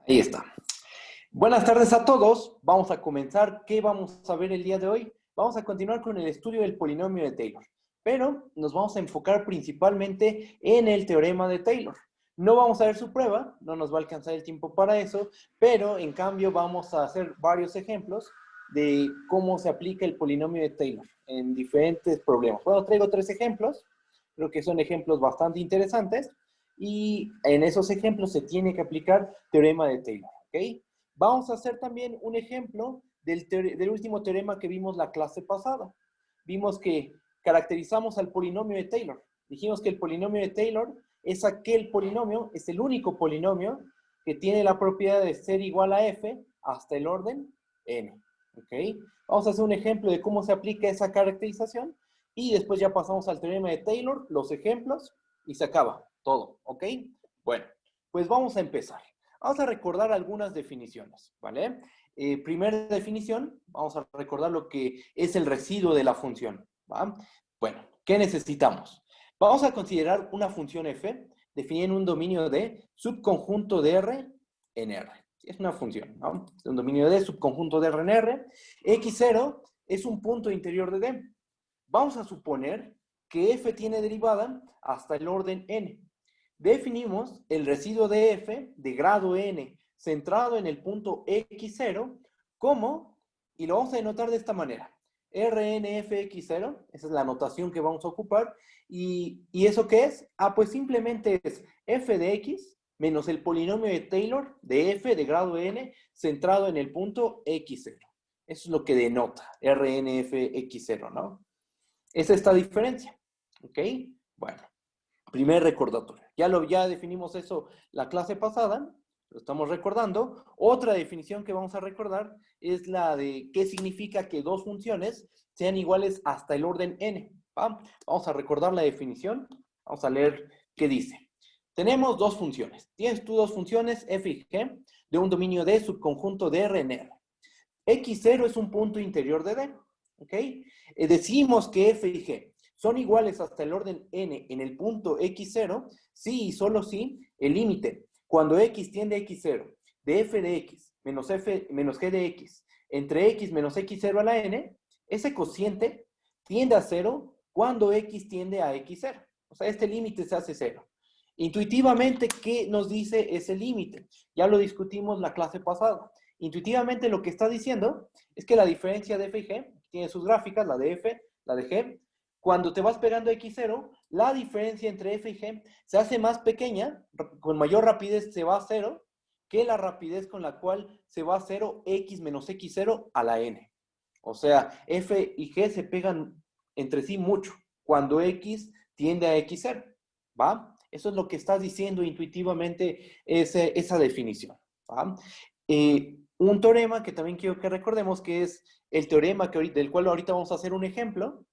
Ahí está. Buenas tardes a todos. Vamos a comenzar. ¿Qué vamos a ver el día de hoy? Vamos a continuar con el estudio del polinomio de Taylor, pero nos vamos a enfocar principalmente en el teorema de Taylor. No vamos a ver su prueba, no nos va a alcanzar el tiempo para eso, pero en cambio vamos a hacer varios ejemplos de cómo se aplica el polinomio de Taylor en diferentes problemas. Bueno, traigo 3 ejemplos, creo que son ejemplos bastante interesantes, y en esos ejemplos se tiene que aplicar teorema de Taylor, ¿ok? Vamos a hacer también un ejemplo del último teorema que vimos la clase pasada. Vimos que caracterizamos al polinomio de Taylor. Dijimos que el polinomio de Taylor es aquel polinomio, es el único polinomio que tiene la propiedad de ser igual a f hasta el orden n. ¿Ok? Vamos a hacer un ejemplo de cómo se aplica esa caracterización y después ya pasamos al teorema de Taylor, los ejemplos y se acaba todo. ¿Ok? Bueno, pues vamos a empezar. Vamos a recordar algunas definiciones, ¿vale? Primera definición, vamos a recordar lo que es el residuo de la función, ¿va? Bueno, ¿qué necesitamos? Vamos a considerar una función f definida en un dominio de subconjunto de R en R. Es una función, ¿no? Es un dominio de subconjunto de R en R. X0 es un punto interior de D. Vamos a suponer que f tiene derivada hasta el orden n. Definimos el residuo de f de grado n centrado en el punto x0 como, y lo vamos a denotar de esta manera, RNFX0, esa es la notación que vamos a ocupar, ¿y eso qué es? Pues simplemente es f de x menos el polinomio de Taylor de f de grado n centrado en el punto x0. Eso es lo que denota RNFX0, ¿no? Es esta diferencia, ¿ok? Bueno. Primer recordatorio. Ya definimos eso la clase pasada, lo estamos recordando. Otra definición que vamos a recordar es la de qué significa que dos funciones sean iguales hasta el orden n. ¿Va? Vamos a recordar la definición. Vamos a leer qué dice. Tenemos dos funciones. Tienes tú dos funciones f y g de un dominio D subconjunto de R en R. X0 es un punto interior de D. ¿Ok? Decimos que f y g son iguales hasta el orden n en el punto x0, sí y solo si el límite, cuando x tiende a x0, de f de x menos g de x, entre x menos x0 a la n, ese cociente tiende a 0 cuando x tiende a x0. O sea, este límite se hace 0. Intuitivamente, ¿qué nos dice ese límite? Ya lo discutimos la clase pasada. Intuitivamente lo que está diciendo es que la diferencia de f y g, tiene sus gráficas, la de f, la de g, cuando te vas pegando a x0, la diferencia entre f y g se hace más pequeña, con mayor rapidez se va a 0, que la rapidez con la cual se va a 0 x menos x0 a la n. O sea, f y g se pegan entre sí mucho cuando x tiende a x0, ¿va? Eso es lo que está diciendo intuitivamente esa definición, ¿va? Un teorema que también quiero que recordemos que es el teorema del cual ahorita vamos a hacer un ejemplo,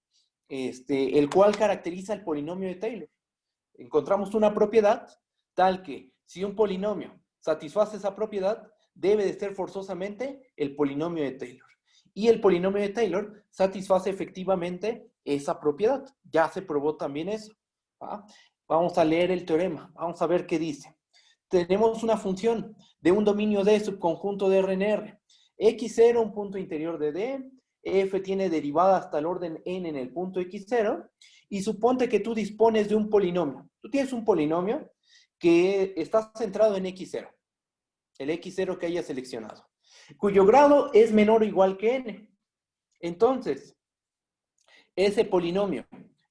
el cual caracteriza el polinomio de Taylor. Encontramos una propiedad tal que si un polinomio satisface esa propiedad, debe de ser forzosamente el polinomio de Taylor. Y el polinomio de Taylor satisface efectivamente esa propiedad. Ya se probó también eso. ¿Va? Vamos a leer el teorema. Vamos a ver qué dice. Tenemos una función de un dominio D subconjunto de R en R. X0, un punto interior de D. F tiene derivada hasta el orden n en el punto x0, y suponte que tú dispones de un polinomio. Tú tienes un polinomio que está centrado en x0, el x0 que hayas seleccionado, cuyo grado es menor o igual que n. Entonces, ese polinomio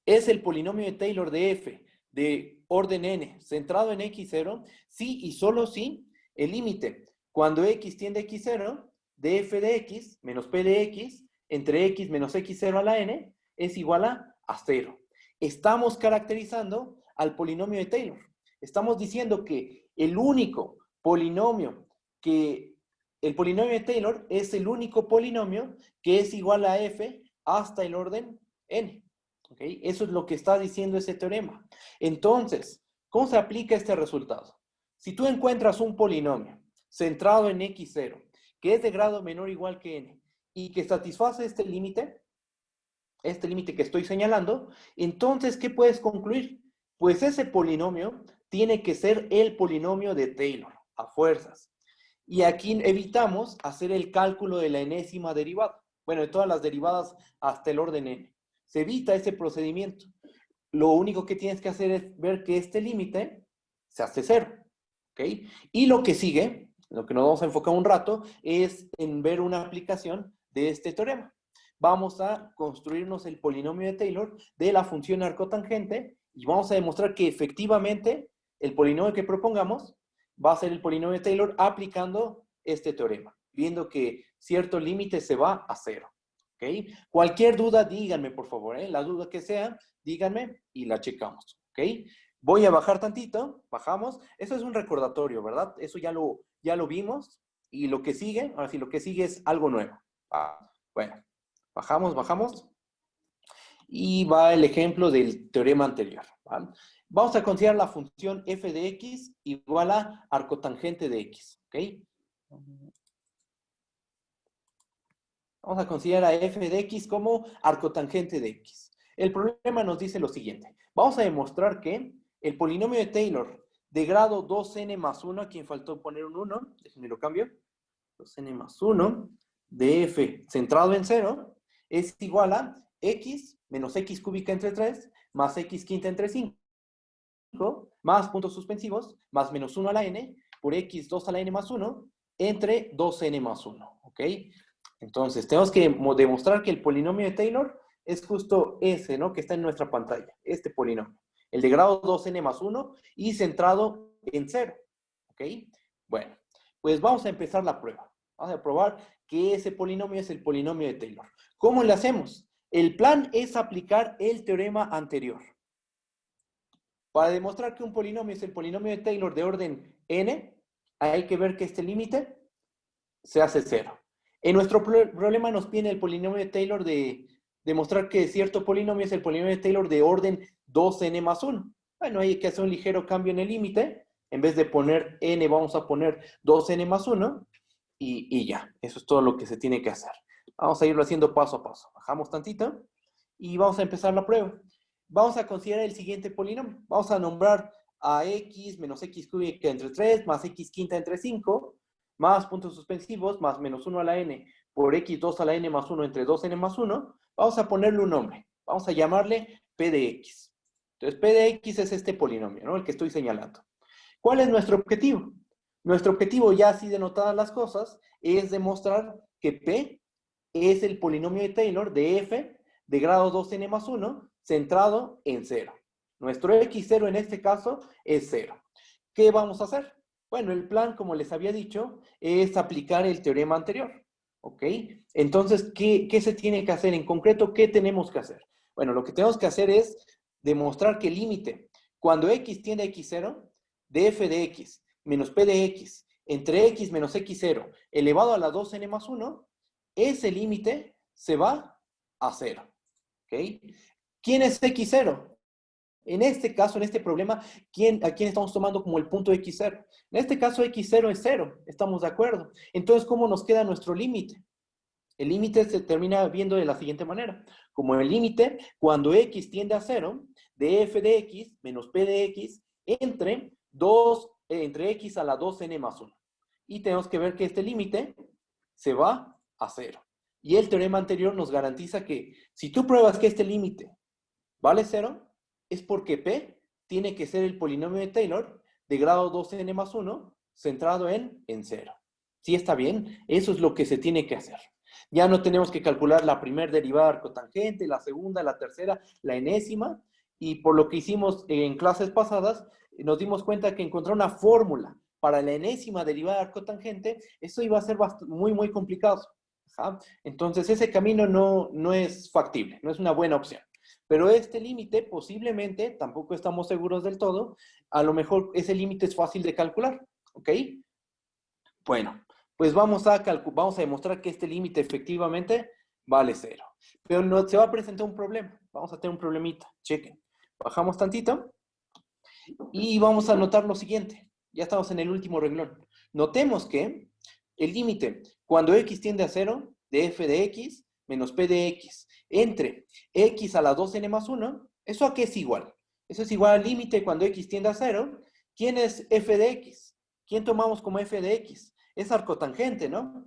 es el polinomio de Taylor de f de orden n centrado en x0, si y solo si el límite cuando x tiende a x0 de f de x menos p de x entre x menos x0 a la n es igual a 0. Estamos caracterizando al polinomio de Taylor. Estamos diciendo que el único polinomio el polinomio de Taylor es el único polinomio que es igual a f hasta el orden n. ¿Okay? Eso es lo que está diciendo ese teorema. Entonces, ¿cómo se aplica este resultado? Si tú encuentras un polinomio centrado en x0, que es de grado menor o igual que n, y que satisface este límite que estoy señalando, entonces, ¿qué puedes concluir? Pues ese polinomio tiene que ser el polinomio de Taylor, a fuerzas. Y aquí evitamos hacer el cálculo de la enésima derivada. Bueno, de todas las derivadas hasta el orden n. Se evita ese procedimiento. Lo único que tienes que hacer es ver que este límite se hace cero. ¿Ok? Y lo que sigue, lo que nos vamos a enfocar un rato, es en ver una aplicación de este teorema. Vamos a construirnos el polinomio de Taylor de la función arcotangente y vamos a demostrar que efectivamente el polinomio que propongamos va a ser el polinomio de Taylor aplicando este teorema, viendo que cierto límite se va a cero. ¿Ok? Cualquier duda, díganme, por favor, ¿eh? La duda que sea, díganme y la checamos. ¿Ok? Voy a bajar tantito, bajamos. Eso es un recordatorio, ¿verdad? Eso ya lo vimos. Y lo que sigue, ahora sí, lo que sigue es algo nuevo. Bueno, bajamos. Y va el ejemplo del teorema anterior. ¿Vale? Vamos a considerar la función f de x igual a arcotangente de x. ¿Ok? Vamos a considerar a f de x como arcotangente de x. El problema nos dice lo siguiente. Vamos a demostrar que el polinomio de Taylor de grado 2n más 1, aquí me faltó poner un 1, déjenme lo cambio, 2n más 1 de f centrado en 0 es igual a x menos x cúbica entre 3 más x quinta entre 5 más puntos suspensivos más menos 1 a la n por x 2 a la n más 1 entre 2n más 1. ¿Ok? Entonces, tenemos que demostrar que el polinomio de Taylor es justo ese, ¿no? Que está en nuestra pantalla, este polinomio. El de grado 2n más 1 y centrado en 0. ¿Ok? Bueno, pues vamos a empezar la prueba. Vamos a probar que ese polinomio es el polinomio de Taylor. ¿Cómo lo hacemos? El plan es aplicar el teorema anterior. Para demostrar que un polinomio es el polinomio de Taylor de orden n, hay que ver que este límite se hace 0. En nuestro problema nos viene el polinomio de Taylor de demostrar que cierto polinomio es el polinomio de Taylor de orden 2n más 1. Bueno, hay que hacer un ligero cambio en el límite. En vez de poner n, vamos a poner 2n más 1 y ya. Eso es todo lo que se tiene que hacer. Vamos a irlo haciendo paso a paso. Bajamos tantito y vamos a empezar la prueba. Vamos a considerar el siguiente polinomio. Vamos a nombrar a x menos x cúbica entre 3 más x quinta entre 5 más puntos suspensivos, más menos 1 a la n por x2 a la n más 1 entre 2n más 1, vamos a ponerle un nombre. Vamos a llamarle p de x. Entonces, p de x es este polinomio, ¿no? El que estoy señalando. ¿Cuál es nuestro objetivo? Nuestro objetivo, ya así denotadas las cosas, es demostrar que p es el polinomio de Taylor de f de grado 2n más 1 centrado en 0. Nuestro x0 en este caso es 0. ¿Qué vamos a hacer? Bueno, el plan, como les había dicho, es aplicar el teorema anterior. ¿Ok? Entonces, ¿qué se tiene que hacer? En concreto, ¿qué tenemos que hacer? Bueno, lo que tenemos que hacer es demostrar que el límite, cuando x tiende a x0, de f de x menos p de x entre x menos x0 elevado a la 2n más 1, ese límite se va a 0. ¿Ok? ¿Quién es x0? En este caso, en este problema, ¿a quién estamos tomando como el punto x0? En este caso, x0 es 0, estamos de acuerdo. Entonces, ¿cómo nos queda nuestro límite? El límite se termina viendo de la siguiente manera. Como el límite, cuando x tiende a 0, de f de x menos p de x entre x a la 2n más 1. Y tenemos que ver que este límite se va a 0. Y el teorema anterior nos garantiza que si tú pruebas que este límite vale 0, es porque P tiene que ser el polinomio de Taylor de grado 2n más 1 centrado en 0. ¿Sí está bien? Eso es lo que se tiene que hacer. Ya no tenemos que calcular la primera derivada arcotangente, la segunda, la tercera, la enésima, y por lo que hicimos en clases pasadas, nos dimos cuenta que encontrar una fórmula para la enésima derivada arcotangente, eso iba a ser muy complicado. ¿Ja? Entonces ese camino no es factible, no es una buena opción. Pero este límite posiblemente, tampoco estamos seguros del todo, a lo mejor ese límite es fácil de calcular, ¿ok? Bueno, pues vamos a demostrar que este límite efectivamente vale 0. Pero no, se va a presentar un problema, vamos a tener un problemita, chequen. Bajamos tantito y vamos a notar lo siguiente, ya estamos en el último renglón. Notemos que el límite, cuando x tiende a 0, de f de x menos p de x entre x a la 2n más 1, ¿eso a qué es igual? Eso es igual al límite cuando x tiende a 0. ¿Quién es f de x? ¿Quién tomamos como f de x? es arcotangente, ¿no?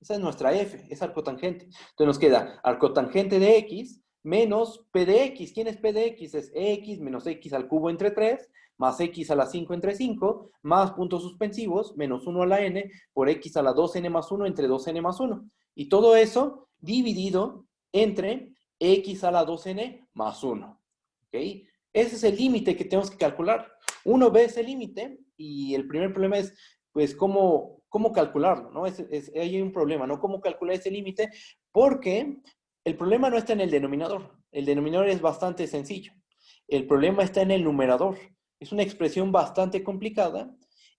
Esa es nuestra f, es arcotangente. Entonces nos queda arcotangente de x menos p de x. ¿Quién es p de x? Es x menos x al cubo entre 3, más x a la 5 entre 5, más puntos suspensivos, menos 1 a la n, por x a la 2n más 1 entre 2n más 1. Y todo eso dividido entre x a la 2n más 1. ¿Ok? Ese es el límite que tenemos que calcular. Uno ve ese límite y el primer problema es, pues, cómo calcularlo, ¿no? Hay un problema, ¿no? ¿Cómo calcular ese límite? Porque el problema no está en el denominador. El denominador es bastante sencillo. El problema está en el numerador. Es una expresión bastante complicada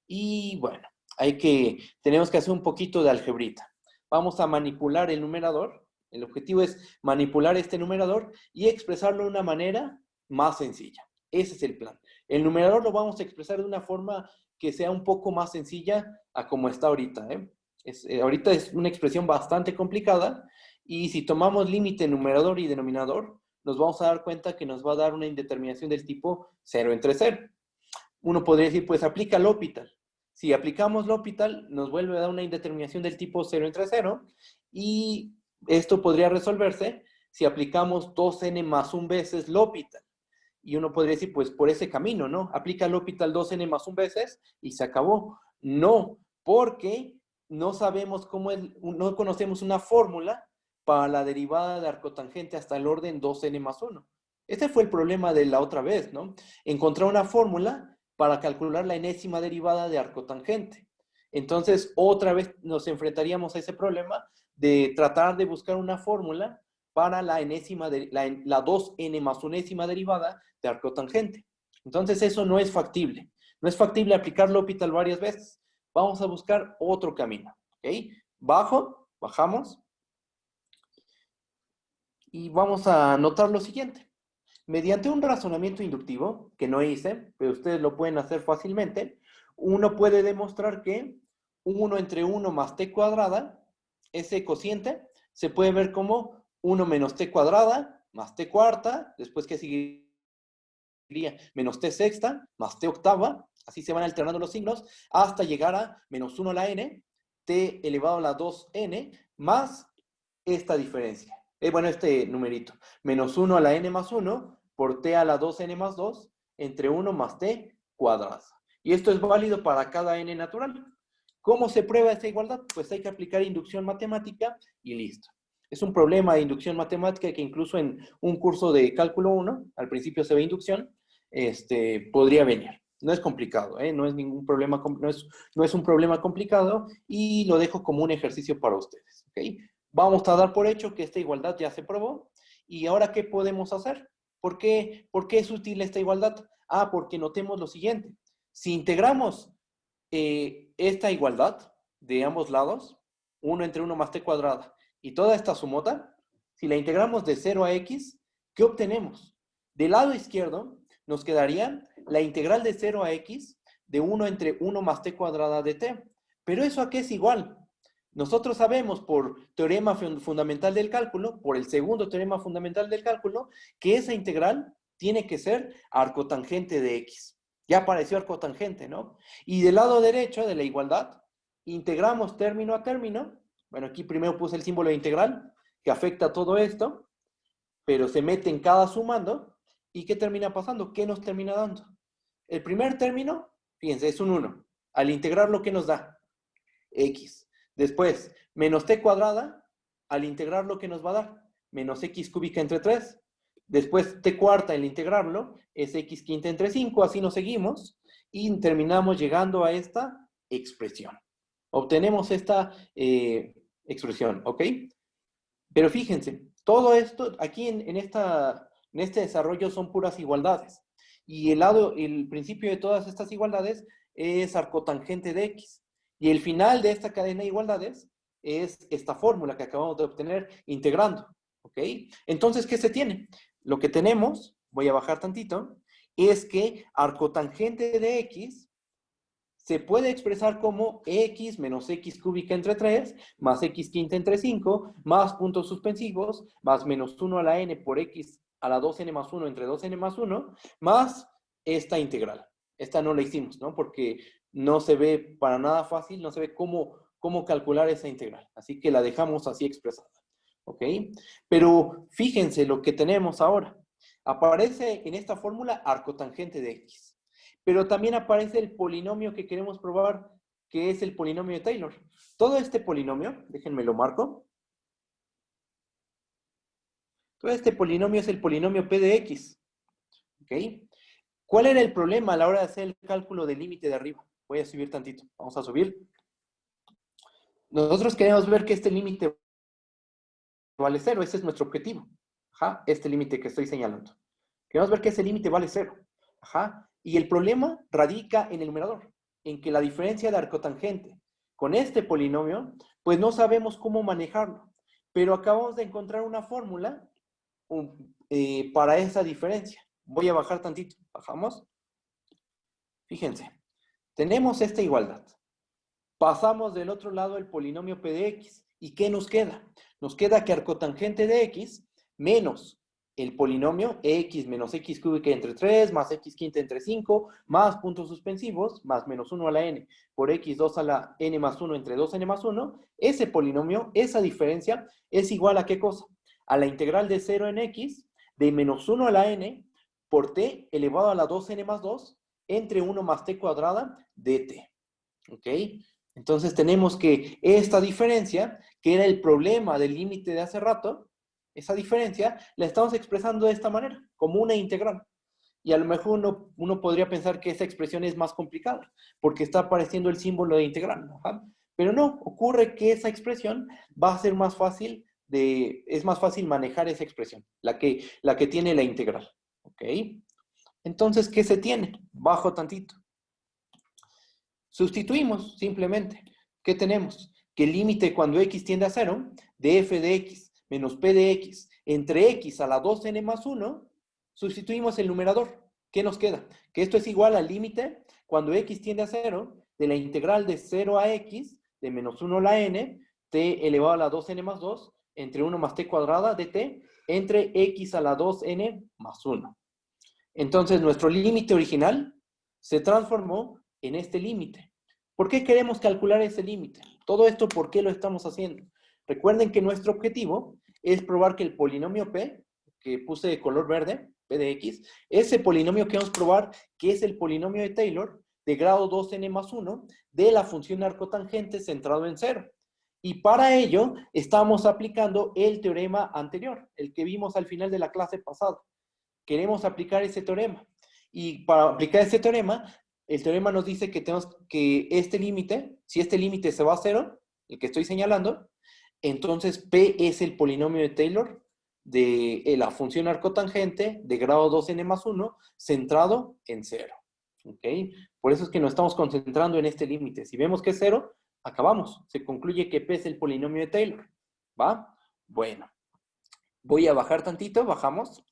y, bueno, tenemos que hacer un poquito de algebrita. Vamos a manipular el numerador. El objetivo es manipular este numerador y expresarlo de una manera más sencilla. Ese es el plan. El numerador lo vamos a expresar de una forma que sea un poco más sencilla a como está ahorita. Ahorita es una expresión bastante complicada y si tomamos límite numerador y denominador, nos vamos a dar cuenta que nos va a dar una indeterminación del tipo 0 entre 0. Uno podría decir, pues aplica L'Hopital. Si aplicamos L'Hopital, nos vuelve a dar una indeterminación del tipo 0 entre 0 y esto podría resolverse si aplicamos 2n más 1 veces L'Hopital. Y uno podría decir, pues por ese camino, ¿no? Aplica L'Hopital 2n más 1 veces y se acabó. No, porque no sabemos no conocemos una fórmula para la derivada de arcotangente hasta el orden 2n más 1. Ese fue el problema de la otra vez, ¿no? Encontrar una fórmula para calcular la enésima derivada de arcotangente. Entonces, otra vez nos enfrentaríamos a ese problema de tratar de buscar una fórmula para la 2n más unésima derivada de arcotangente. Entonces, eso no es factible. No es factible aplicar L'Hopital varias veces. Vamos a buscar otro camino. ¿Ok? Bajamos. Y vamos a notar lo siguiente. Mediante un razonamiento inductivo, que no hice, pero ustedes lo pueden hacer fácilmente, uno puede demostrar que 1 entre 1 más t cuadrada, ese cociente, se puede ver como 1 menos t cuadrada más t cuarta, después que seguiría menos t sexta más t octava, así se van alternando los signos, hasta llegar a menos 1 a la n, t elevado a la 2n, más esta diferencia. Bueno, este numerito. Menos 1 a la n más 1 por t a la 2n más 2 entre 1 más t cuadrada. Y esto es válido para cada n natural. ¿Cómo se prueba esta igualdad? Pues hay que aplicar inducción matemática y listo. Es un problema de inducción matemática que incluso en un curso de cálculo 1, al principio se ve inducción, podría venir. No es complicado, no es ningún problema, no es un problema complicado y lo dejo como un ejercicio para ustedes. ¿Ok? Vamos a dar por hecho que esta igualdad ya se probó. ¿Y ahora qué podemos hacer? ¿Por qué es útil esta igualdad? Porque notemos lo siguiente. Si integramos esta igualdad de ambos lados, 1 entre 1 más t cuadrada, y toda esta sumota, si la integramos de 0 a x, ¿qué obtenemos? Del lado izquierdo nos quedaría la integral de 0 a x de 1 entre 1 más t cuadrada de t. ¿Pero eso a qué es igual? Nosotros sabemos por teorema fundamental del cálculo, por el segundo teorema fundamental del cálculo, que esa integral tiene que ser arcotangente de x. Ya apareció arcotangente, ¿no? Y del lado derecho de la igualdad, integramos término a término. Bueno, aquí primero puse el símbolo de integral, que afecta a todo esto, pero se mete en cada sumando. ¿Y qué termina pasando? ¿Qué nos termina dando? El primer término, fíjense, es un 1. Al integrarlo, ¿qué nos da? X. Después, menos t cuadrada, al integrarlo, ¿qué nos va a dar? Menos x cúbica entre 3. Después, t cuarta, al integrarlo, es x quinta entre 5. Así nos seguimos y terminamos llegando a esta expresión. Obtenemos esta expresión, ¿ok? Pero fíjense, todo esto, aquí en este desarrollo son puras igualdades. Y el principio de todas estas igualdades es arcotangente de x. Y el final de esta cadena de igualdades es esta fórmula que acabamos de obtener integrando. ¿Ok? Entonces, ¿qué se tiene? Lo que tenemos, voy a bajar tantito, es que arcotangente de x se puede expresar como x menos x cúbica entre 3, más x quinta entre 5, más puntos suspensivos, más menos 1 a la n por x a la 2n más 1 entre 2n más 1, más esta integral. Esta no la hicimos, ¿no? Porque no se ve para nada fácil, no se ve cómo calcular esa integral. Así que la dejamos así expresada. ¿Ok? Pero fíjense lo que tenemos ahora. Aparece en esta fórmula arcotangente de x. Pero también aparece el polinomio que queremos probar, que es el polinomio de Taylor. Todo este polinomio, déjenme lo marco. Todo este polinomio es el polinomio p de x. ¿Ok? ¿Cuál era el problema a la hora de hacer el cálculo del límite de arriba? Voy a subir tantito. Vamos a subir. Nosotros queremos ver que este límite vale 0. Ese es nuestro objetivo. Ajá, este límite que estoy señalando. Queremos ver que ese límite vale 0. Ajá. Y el problema radica en el numerador, en que la diferencia de arcotangente con este polinomio, pues no sabemos cómo manejarlo. Pero acabamos de encontrar una fórmula para esa diferencia. Voy a bajar tantito. Bajamos. Fíjense. Tenemos esta igualdad. Pasamos del otro lado el polinomio p de x. ¿Y qué nos queda? Nos queda que arcotangente de x menos el polinomio x menos x cúbica entre 3 más x quinta entre 5 más puntos suspensivos más menos 1 a la n por x2 a la n más 1 entre 2n más 1. Ese polinomio, esa diferencia, es igual a ¿qué cosa? A la integral de 0 en x de menos 1 a la n por t elevado a la 2n más 2 entre 1 más t cuadrada de t. ¿Ok? Entonces tenemos que esta diferencia, que era el problema del límite de hace rato, esa diferencia la estamos expresando de esta manera, como una integral. Y a lo mejor uno podría pensar que esa expresión es más complicada, porque está apareciendo el símbolo de integral, ¿no? Pero no, ocurre que esa expresión va a ser más fácil es más fácil manejar esa expresión, la que tiene la integral. ¿Ok? Entonces, ¿qué se tiene? Bajo tantito. Sustituimos simplemente. ¿Qué tenemos? Que el límite cuando x tiende a 0 de f de x menos p de x entre x a la 2n más 1, sustituimos el numerador. ¿Qué nos queda? Que esto es igual al límite cuando x tiende a 0 de la integral de 0 a x de menos 1 a la n t elevado a la 2n más 2 entre 1 más t cuadrada de t entre x a la 2n más 1. Entonces nuestro límite original se transformó en este límite. ¿Por qué queremos calcular ese límite? Todo esto, ¿por qué lo estamos haciendo? Recuerden que nuestro objetivo es probar que el polinomio p, que puse de color verde, p de x, ese polinomio queremos probar que es el polinomio de Taylor de grado 2n más 1 de la función arcotangente centrado en 0. Y para ello estamos aplicando el teorema anterior, el que vimos al final de la clase pasada. Queremos aplicar ese teorema. Y para aplicar ese teorema, el teorema nos dice que tenemos que este límite, si este límite se va a 0, el que estoy señalando, entonces P es el polinomio de Taylor de la función arcotangente de grado 2n más 1 centrado en 0. ¿Ok? Por eso es que nos estamos concentrando en este límite. Si vemos que es 0, acabamos. Se concluye que P es el polinomio de Taylor. ¿Va? Bueno. Voy a bajar tantito, bajamos.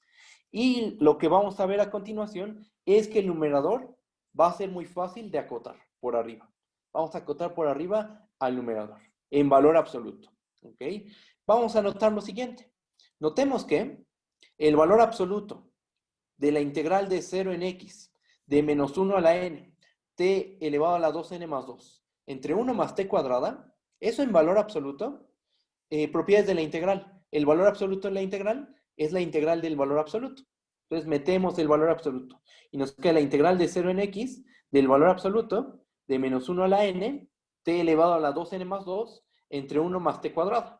Y lo que vamos a ver a continuación es que el numerador va a ser muy fácil de acotar por arriba. Vamos a acotar por arriba al numerador en valor absoluto. ¿Ok? Vamos a anotar lo siguiente. Notemos que el valor absoluto de la integral de 0 en x de menos 1 a la n, t elevado a la 2n más 2, entre 1 más t cuadrada, eso en valor absoluto, propiedades de la integral. El valor absoluto de la integral es la integral del valor absoluto. Entonces metemos el valor absoluto. Y nos queda la integral de 0 en x del valor absoluto de menos 1 a la n, t elevado a la 2n más 2, entre 1 más t cuadrado.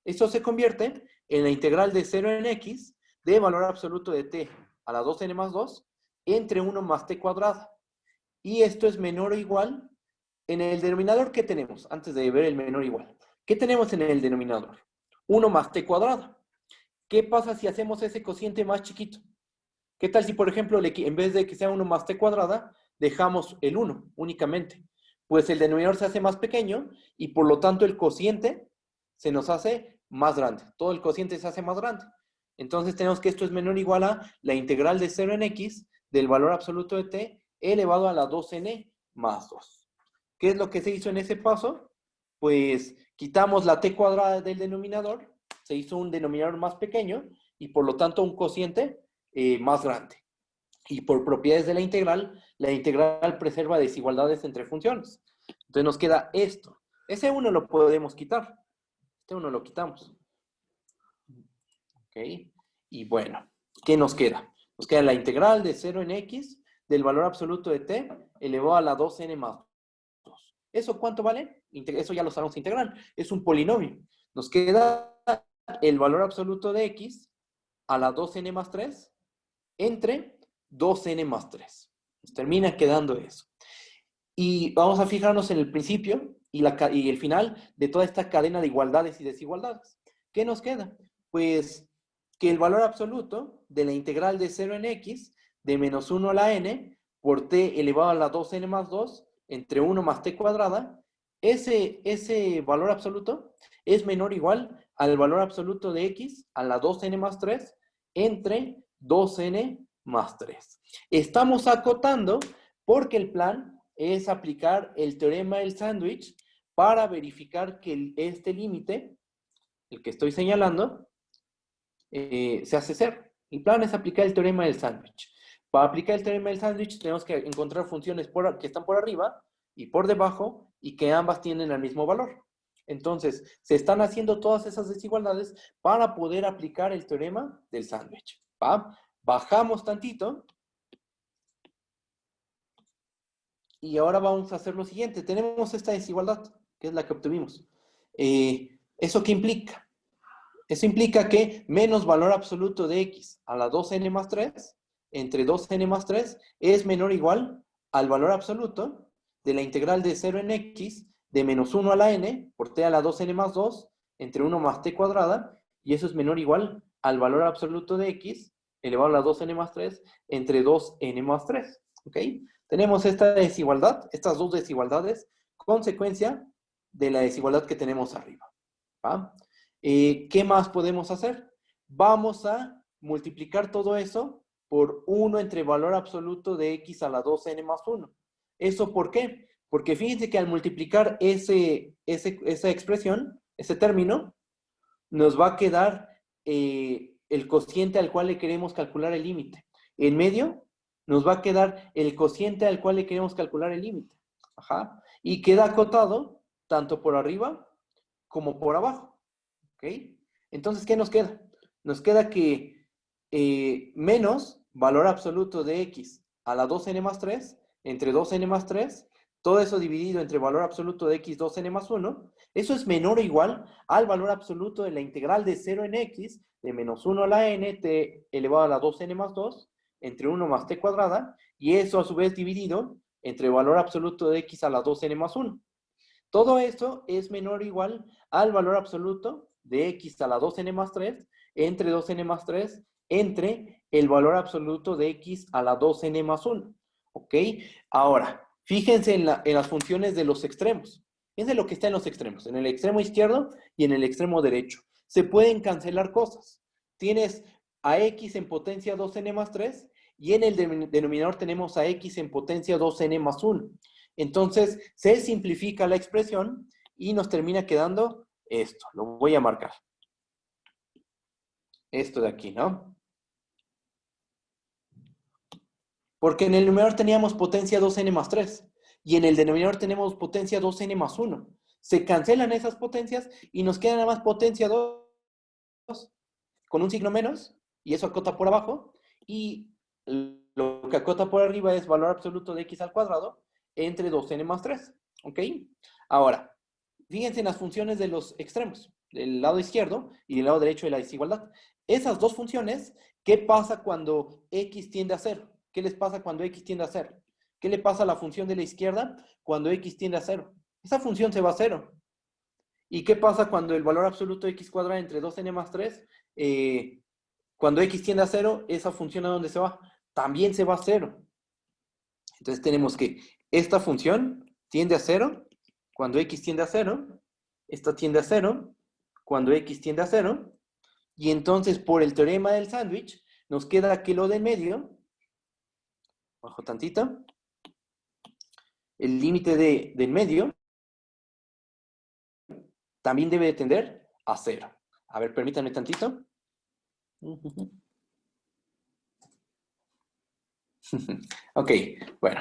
Esto se convierte en la integral de 0 en x de valor absoluto de t a la 2n más 2, entre 1 más t cuadrado. Y esto es menor o igual. En el denominador, ¿qué tenemos? Antes de ver el menor o igual. ¿Qué tenemos en el denominador? 1 más t cuadrado. ¿Qué pasa si hacemos ese cociente más chiquito? ¿Qué tal si, por ejemplo, en vez de que sea 1 más t cuadrada, dejamos el 1 únicamente? Pues el denominador se hace más pequeño y por lo tanto el cociente se nos hace más grande. Todo el cociente se hace más grande. Entonces tenemos que esto es menor o igual a la integral de 0 en x del valor absoluto de t elevado a la 2n más 2. ¿Qué es lo que se hizo en ese paso? Pues quitamos la t cuadrada del denominador, se hizo un denominador más pequeño y por lo tanto un cociente más grande. Y por propiedades de la integral, La integral preserva desigualdades entre funciones. Entonces nos queda esto. Ese 1 lo podemos quitar. Este 1 lo quitamos. ¿Ok? Y bueno, ¿qué nos queda? Nos queda la integral de 0 en x del valor absoluto de t elevado a la 2n más 2. ¿Eso cuánto vale? Eso ya lo sabemos integral. Es un polinomio. Nos queda el valor absoluto de x a la 2n más 3 entre 2n más 3. Nos termina quedando eso. Y vamos a fijarnos en el principio y el final de toda esta cadena de igualdades y desigualdades. ¿Qué nos queda? Pues que el valor absoluto de la integral de 0 en x de menos 1 a la n por t elevado a la 2n más 2 entre 1 más t cuadrada, ese valor absoluto es menor o igual al valor absoluto de x a la 2n más 3 entre 2n más 3. Estamos acotando porque el plan es aplicar el teorema del sándwich para verificar que este límite, el que estoy señalando, se hace cero. El plan es aplicar el teorema del sándwich. Para aplicar el teorema del sándwich tenemos que encontrar funciones que están por arriba y por debajo y que ambas tienen el mismo valor. Entonces, se están haciendo todas esas desigualdades para poder aplicar el teorema del sándwich. Bajamos tantito. Y ahora vamos a hacer lo siguiente. Tenemos esta desigualdad, que es la que obtuvimos. ¿Eso qué implica? Eso implica que menos valor absoluto de x a la 2n más 3 entre 2n más 3 es menor o igual al valor absoluto de la integral de 0 en x de menos 1 a la n por t a la 2n más 2 entre 1 más t cuadrada, y eso es menor o igual al valor absoluto de x elevado a la 2n más 3 entre 2n más 3. ¿Ok? Tenemos esta desigualdad, estas dos desigualdades, consecuencia de la desigualdad que tenemos arriba. ¿Va? ¿Qué más podemos hacer? Vamos a multiplicar todo eso por 1 entre valor absoluto de x a la 2n más 1. ¿Eso por qué? Porque fíjense que al multiplicar esa expresión, ese término, nos va a quedar el cociente al cual le queremos calcular el límite. En medio nos va a quedar el cociente al cual le queremos calcular el límite. Ajá. Y queda acotado tanto por arriba como por abajo. ¿Ok? Entonces, ¿qué nos queda? Nos queda que menos valor absoluto de x a la 2n más 3 entre 2n más 3, todo eso dividido entre valor absoluto de x 2n más 1, eso es menor o igual al valor absoluto de la integral de 0 en x de menos 1 a la n t elevado a la 2n más 2 entre 1 más t cuadrada, y eso a su vez dividido entre valor absoluto de x a la 2n más 1. Todo esto es menor o igual al valor absoluto de x a la 2n más 3 entre 2n más 3 entre el valor absoluto de x a la 2n más 1. ¿Ok? Ahora, fíjense en las funciones de los extremos. Fíjense lo que está en los extremos, en el extremo izquierdo y en el extremo derecho. Se pueden cancelar cosas. Tienes a x en potencia 2n más 3 y en el denominador tenemos a x en potencia 2n más 1. Entonces, se simplifica la expresión y nos termina quedando esto. Lo voy a marcar. Esto de aquí, ¿no? Porque en el numerador teníamos potencia 2n más 3 y en el denominador tenemos potencia 2n más 1. Se cancelan esas potencias y nos queda nada más potencia 2 con un signo menos, y eso acota por abajo, y lo que acota por arriba es valor absoluto de x al cuadrado entre 2n más 3. ¿Ok? Ahora, fíjense en las funciones de los extremos, del lado izquierdo y del lado derecho de la desigualdad. Esas dos funciones, ¿qué pasa cuando x tiende a 0? ¿Qué les pasa cuando x tiende a 0? ¿Qué le pasa a la función de la izquierda cuando x tiende a 0? Esa función se va a 0. ¿Y qué pasa cuando el valor absoluto de x cuadrado entre 2n más 3, cuando x tiende a 0, esa función a dónde se va? También se va a 0. Entonces tenemos que esta función tiende a 0 cuando x tiende a 0, esta tiende a 0 cuando x tiende a 0, y entonces por el teorema del sándwich nos queda que lo del medio, bajo tantito, el límite del medio también debe de tender a 0. A ver, permítanme tantito. Ok, bueno.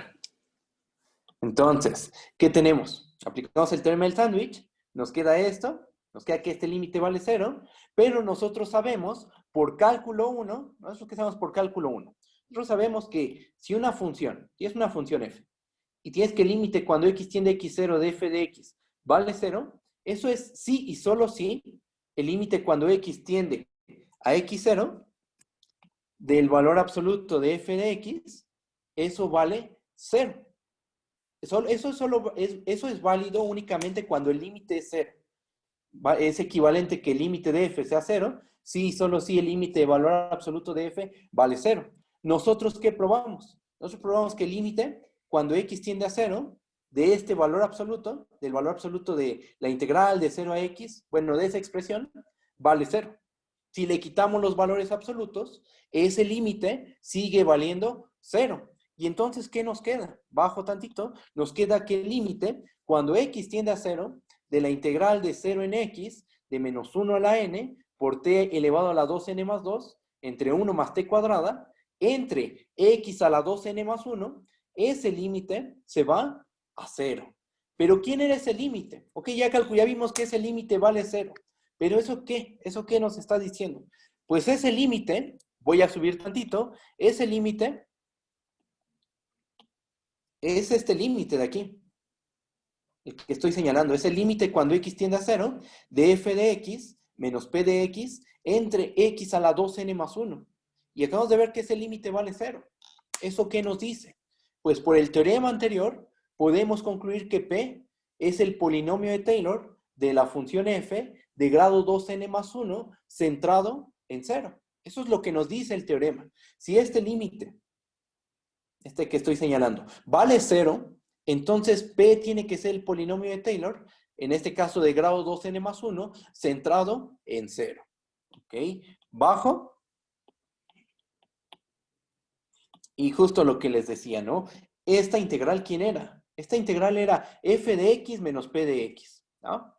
Entonces, ¿qué tenemos? Aplicamos el teorema del sándwich, nos queda esto, nos queda que este límite vale 0, pero nosotros sabemos por cálculo 1, nosotros que sabemos por cálculo 1, nosotros sabemos que si una función, si es una función f, y tienes que el límite cuando x tiende a x0 de f de x vale 0, eso es sí y solo si el límite cuando x tiende a x0 del valor absoluto de f de x, eso vale 0. Eso es válido únicamente cuando el límite es 0. Es equivalente que el límite de f sea 0, si solo si el límite de valor absoluto de f vale 0. ¿Nosotros qué probamos? Nosotros probamos que el límite, cuando x tiende a 0, de este valor absoluto, del valor absoluto de la integral de 0 a x, bueno, de esa expresión, vale 0. Si le quitamos los valores absolutos, ese límite sigue valiendo 0. Y entonces, ¿qué nos queda? Bajo tantito, nos queda que el límite, cuando x tiende a 0, de la integral de 0 en x, de menos 1 a la n, por t elevado a la 2n más 2, entre 1 más t cuadrada, entre x a la 2n más 1, ese límite se va a 0. ¿Pero quién era ese límite? Ok, ya vimos que ese límite vale 0. ¿Pero eso qué? ¿Eso qué nos está diciendo? Pues ese límite, voy a subir tantito, ese límite es este límite de aquí, el que estoy señalando, es el límite cuando x tiende a 0 de f de x menos p de x entre x a la 2n más 1. Y acabamos de ver que ese límite vale 0. ¿Eso qué nos dice? Pues por el teorema anterior podemos concluir que p es el polinomio de Taylor de la función f de grado 2n más 1 centrado en 0. Eso es lo que nos dice el teorema. Si este límite, este que estoy señalando, vale 0, entonces P tiene que ser el polinomio de Taylor, en este caso de grado 2n más 1, centrado en 0. ¿Ok? Bajo. Y justo lo que les decía, ¿no? Esta integral, ¿quién era? Esta integral era f de x menos p de x, ¿no?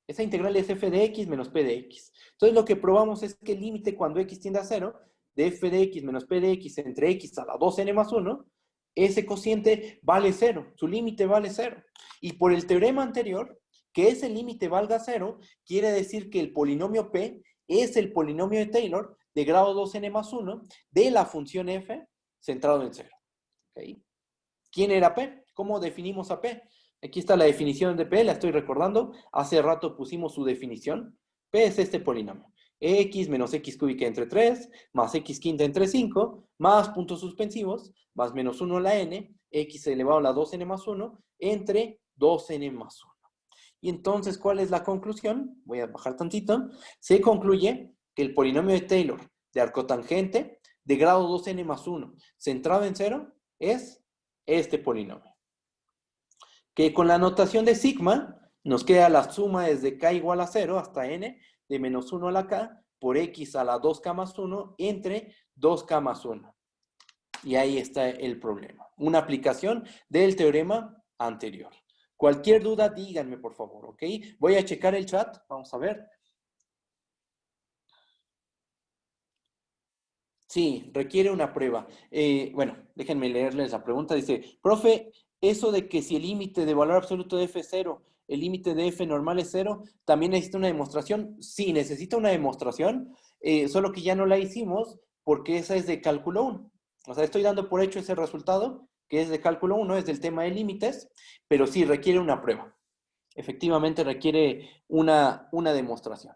Esa integral es f de x menos p de x. Entonces lo que probamos es que el límite cuando x tiende a 0, de f de x menos p de x entre x a la 2n más 1, ese cociente vale 0, su límite vale 0. Y por el teorema anterior, que ese límite valga 0, quiere decir que el polinomio p es el polinomio de Taylor de grado 2n más 1 de la función f centrado en 0. ¿Okay? ¿Quién era p? ¿Cómo definimos a p? Aquí está la definición de P, la estoy recordando. Hace rato pusimos su definición. P es este polinomio. X menos X cúbica entre 3, más X quinta entre 5, más puntos suspensivos, más menos 1 a la n, X elevado a la 2n más 1, entre 2n más 1. Y entonces, ¿cuál es la conclusión? Voy a bajar tantito. Se concluye que el polinomio de Taylor de arcotangente de grado 2n más 1, centrado en 0, es este polinomio. Que con la notación de sigma nos queda la suma desde k igual a 0 hasta n de menos 1 a la k por x a la 2k más 1 entre 2k más 1. Y ahí está el problema. Una aplicación del teorema anterior. Cualquier duda, díganme por favor, ¿ok? Voy a checar el chat, vamos a ver. Sí, requiere una prueba. Bueno, déjenme leerles la pregunta. Dice, profe, eso de que si el límite de valor absoluto de f es 0, el límite de f normal es 0, ¿también necesita una demostración? Sí, necesita una demostración, solo que ya no la hicimos porque esa es de cálculo 1. O sea, estoy dando por hecho ese resultado, que es de cálculo 1, es del tema de límites, pero sí requiere una prueba. Efectivamente requiere una demostración.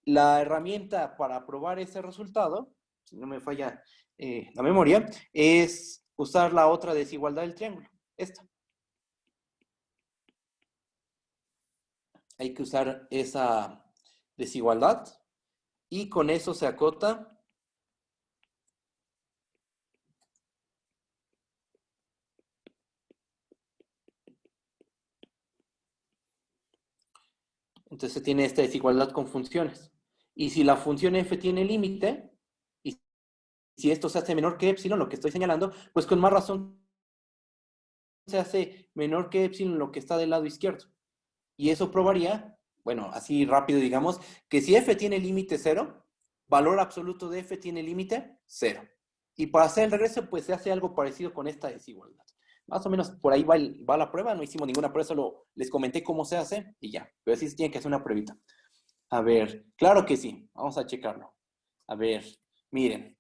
La herramienta para probar ese resultado, si no me falla la memoria, es usar la otra desigualdad del triángulo, esta. Hay que usar esa desigualdad y con eso se acota entonces se tiene esta desigualdad con funciones. Y si la función f tiene límite, y si esto se hace menor que epsilon, lo que estoy señalando, pues con más razón se hace menor que epsilon lo que está del lado izquierdo. Y eso probaría, bueno, así rápido digamos, que si f tiene límite 0, valor absoluto de f tiene límite 0. Y para hacer el regreso, pues se hace algo parecido con esta desigualdad. Más o menos por ahí va la prueba. No hicimos ninguna prueba, solo les comenté cómo se hace y ya. Pero sí se tiene que hacer una pruebita. A ver, claro que sí. Vamos a checarlo. A ver, miren.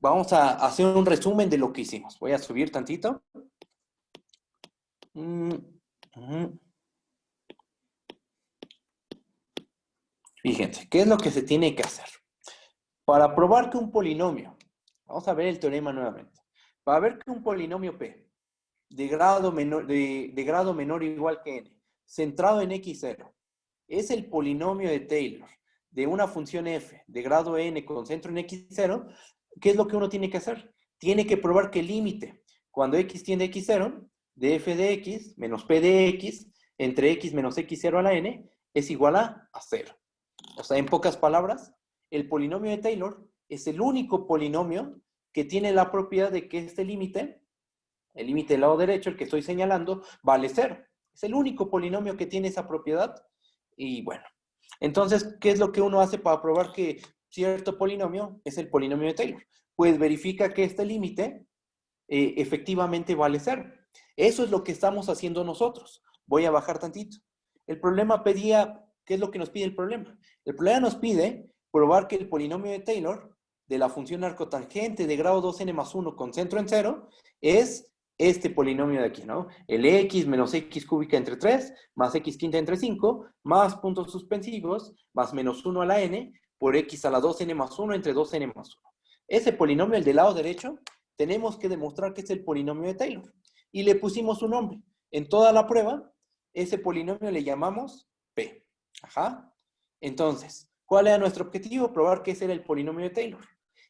Vamos a hacer un resumen de lo que hicimos. Voy a subir tantito. Fíjense, ¿qué es lo que se tiene que hacer? Para probar que un polinomio, vamos a ver el teorema nuevamente. Para ver que un polinomio P de grado menor o igual que n, centrado en x0, es el polinomio de Taylor de una función f de grado n con centro en x0, ¿qué es lo que uno tiene que hacer? Tiene que probar que el límite, cuando x tiende a x0, de f de x menos p de x entre x menos x0 a la n es igual a 0. O sea, en pocas palabras, el polinomio de Taylor es el único polinomio que tiene la propiedad de que este límite, el límite del lado derecho, el que estoy señalando, vale 0. Es el único polinomio que tiene esa propiedad. Y bueno, entonces, ¿qué es lo que uno hace para probar que cierto polinomio es el polinomio de Taylor? Pues verifica que este límite efectivamente vale 0. Eso es lo que estamos haciendo nosotros. Voy a bajar tantito. El problema pedía, ¿qué es lo que nos pide el problema? El problema nos pide probar que el polinomio de Taylor de la función arcotangente de grado 2n más 1 con centro en 0 es este polinomio de aquí, ¿no? El x menos x cúbica entre 3 más x quinta entre 5 más puntos suspensivos más menos 1 a la n por x a la 2n más 1 entre 2n más 1. Ese polinomio, el del lado derecho, tenemos que demostrar que es el polinomio de Taylor. Y le pusimos un nombre. En toda la prueba, ese polinomio le llamamos P. Ajá. Entonces, ¿cuál era nuestro objetivo? Probar que ese era el polinomio de Taylor.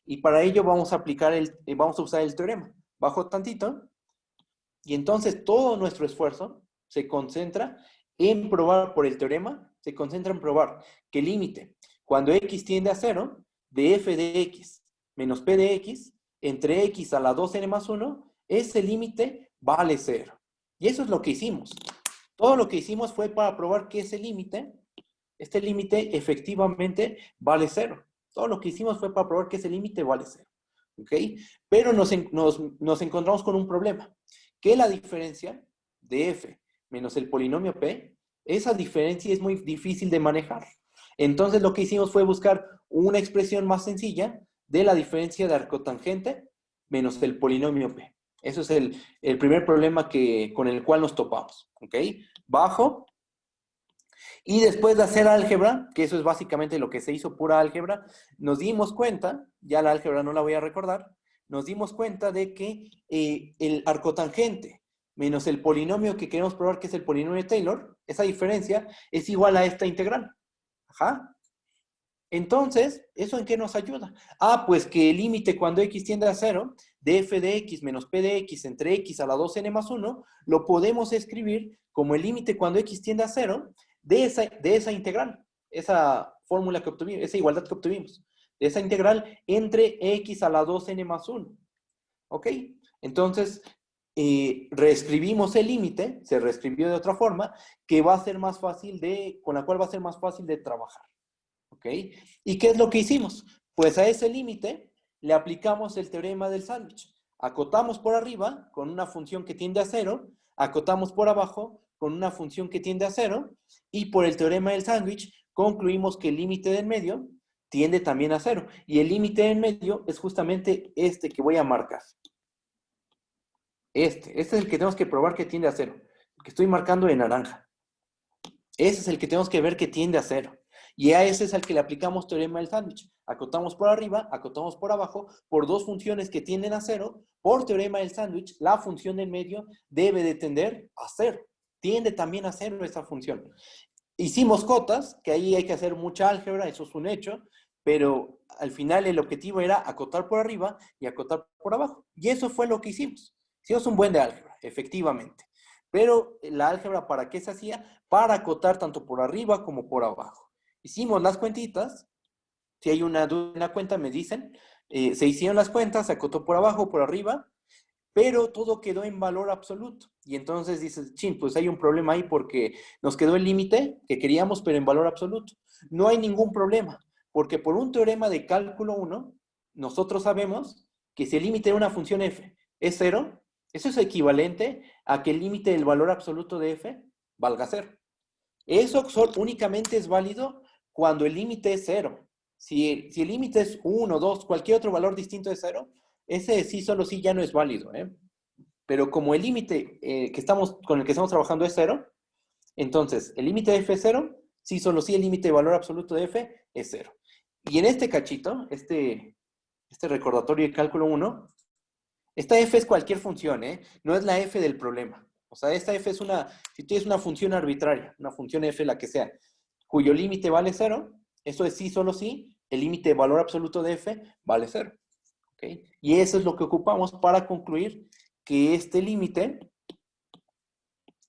Y para ello vamos a vamos a usar el teorema. Bajo tantito. Y entonces todo nuestro esfuerzo se concentra en probar por el teorema, se concentra en probar que el límite, cuando x tiende a 0, de f de x menos p de x, entre x a la 2n más 1, ese límite vale 0. Y eso es lo que hicimos. Todo lo que hicimos fue para probar que ese límite, este límite efectivamente vale 0. Todo lo que hicimos fue para probar que ese límite vale 0. ¿Ok? Pero nos encontramos con un problema. Que la diferencia de f menos el polinomio p, esa diferencia es muy difícil de manejar. Entonces lo que hicimos fue buscar una expresión más sencilla de la diferencia de arcotangente menos el polinomio p. Eso es el primer problema con el cual nos topamos. ¿Ok? Bajo. Y después de hacer álgebra, que eso es básicamente lo que se hizo pura álgebra, nos dimos cuenta, ya la álgebra no la voy a recordar, nos dimos cuenta de que el arcotangente menos el polinomio que queremos probar que es el polinomio de Taylor, esa diferencia es igual a esta integral. Ajá. Entonces, ¿eso en qué nos ayuda? Ah, pues que el límite cuando x tiende a 0, de f de x menos p de x entre x a la 2n más 1, lo podemos escribir como el límite cuando x tiende a 0 de esa integral, esa fórmula que obtuvimos, esa igualdad que obtuvimos, de esa integral entre x a la 2n más 1. ¿Ok? Entonces, reescribimos el límite, se reescribió de otra forma, que va a ser más fácil con la cual va a ser más fácil de trabajar. ¿Ok? ¿Y qué es lo que hicimos? Pues a ese límite le aplicamos el teorema del sándwich. Acotamos por arriba con una función que tiende a 0, acotamos por abajo con una función que tiende a 0, y por el teorema del sándwich concluimos que el límite del medio tiende también a 0. Y el límite del medio es justamente este que voy a marcar. Este es el que tenemos que probar que tiende a 0. El que estoy marcando en naranja. Ese es el que tenemos que ver que tiende a 0. Y a ese es al que le aplicamos teorema del sándwich. Acotamos por arriba, acotamos por abajo, por dos funciones que tienden a 0. Por teorema del sándwich, la función del medio debe de tender a 0. Tiende también a 0 esa función. Hicimos cotas, que ahí hay que hacer mucha álgebra, eso es un hecho, pero al final el objetivo era acotar por arriba y acotar por abajo. Y eso fue lo que hicimos. Hicimos un buen de álgebra, efectivamente. Pero la álgebra, ¿para qué se hacía? Para acotar tanto por arriba como por abajo. Hicimos las cuentitas. Si hay una duda en la cuenta, me dicen. Se hicieron las cuentas, se acotó por abajo, por arriba, pero todo quedó en valor absoluto. Y entonces dices, chin, pues hay un problema ahí porque nos quedó el límite que queríamos, pero en valor absoluto. No hay ningún problema, porque por un teorema de cálculo 1, nosotros sabemos que si el límite de una función f es 0, eso es equivalente a que el límite del valor absoluto de f valga 0. Eso únicamente es válido cuando el límite es 0. Si el límite es 1, 2, cualquier otro valor distinto de 0, ese sí, solo sí ya no es válido, ¿eh? Pero como el límite con el que estamos trabajando es 0, entonces el límite de f es 0, sí, solo sí el límite de valor absoluto de f es 0. Y en este cachito, este recordatorio de cálculo 1, esta f es cualquier función, ¿eh? No es la f del problema. O sea, esta f es si tienes una función arbitraria, una función f la que sea, cuyo límite vale 0, eso es sí, solo sí, el límite de valor absoluto de f vale 0. ¿Okay? Y eso es lo que ocupamos para concluir que este límite,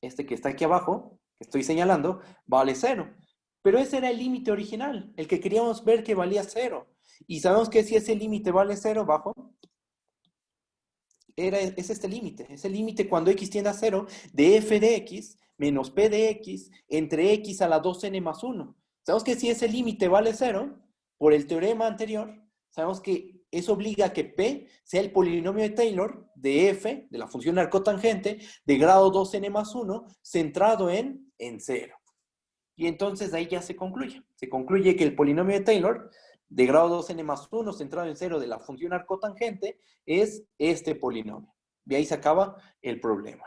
este que está aquí abajo, que estoy señalando, vale 0. Pero ese era el límite original, el que queríamos ver que valía 0. Y sabemos que si ese límite vale 0 bajo, es este límite. Es el límite cuando x tiende a 0 de f de x menos p de x entre x a la 2n más 1. Sabemos que si ese límite vale 0, por el teorema anterior, sabemos que eso obliga a que p sea el polinomio de Taylor de f, de la función arcotangente, de grado 2n más 1, centrado en 0. Y entonces ahí ya se concluye. Se concluye que el polinomio de Taylor de grado 2n más 1 centrado en 0 de la función arcotangente es este polinomio. Y ahí se acaba el problema.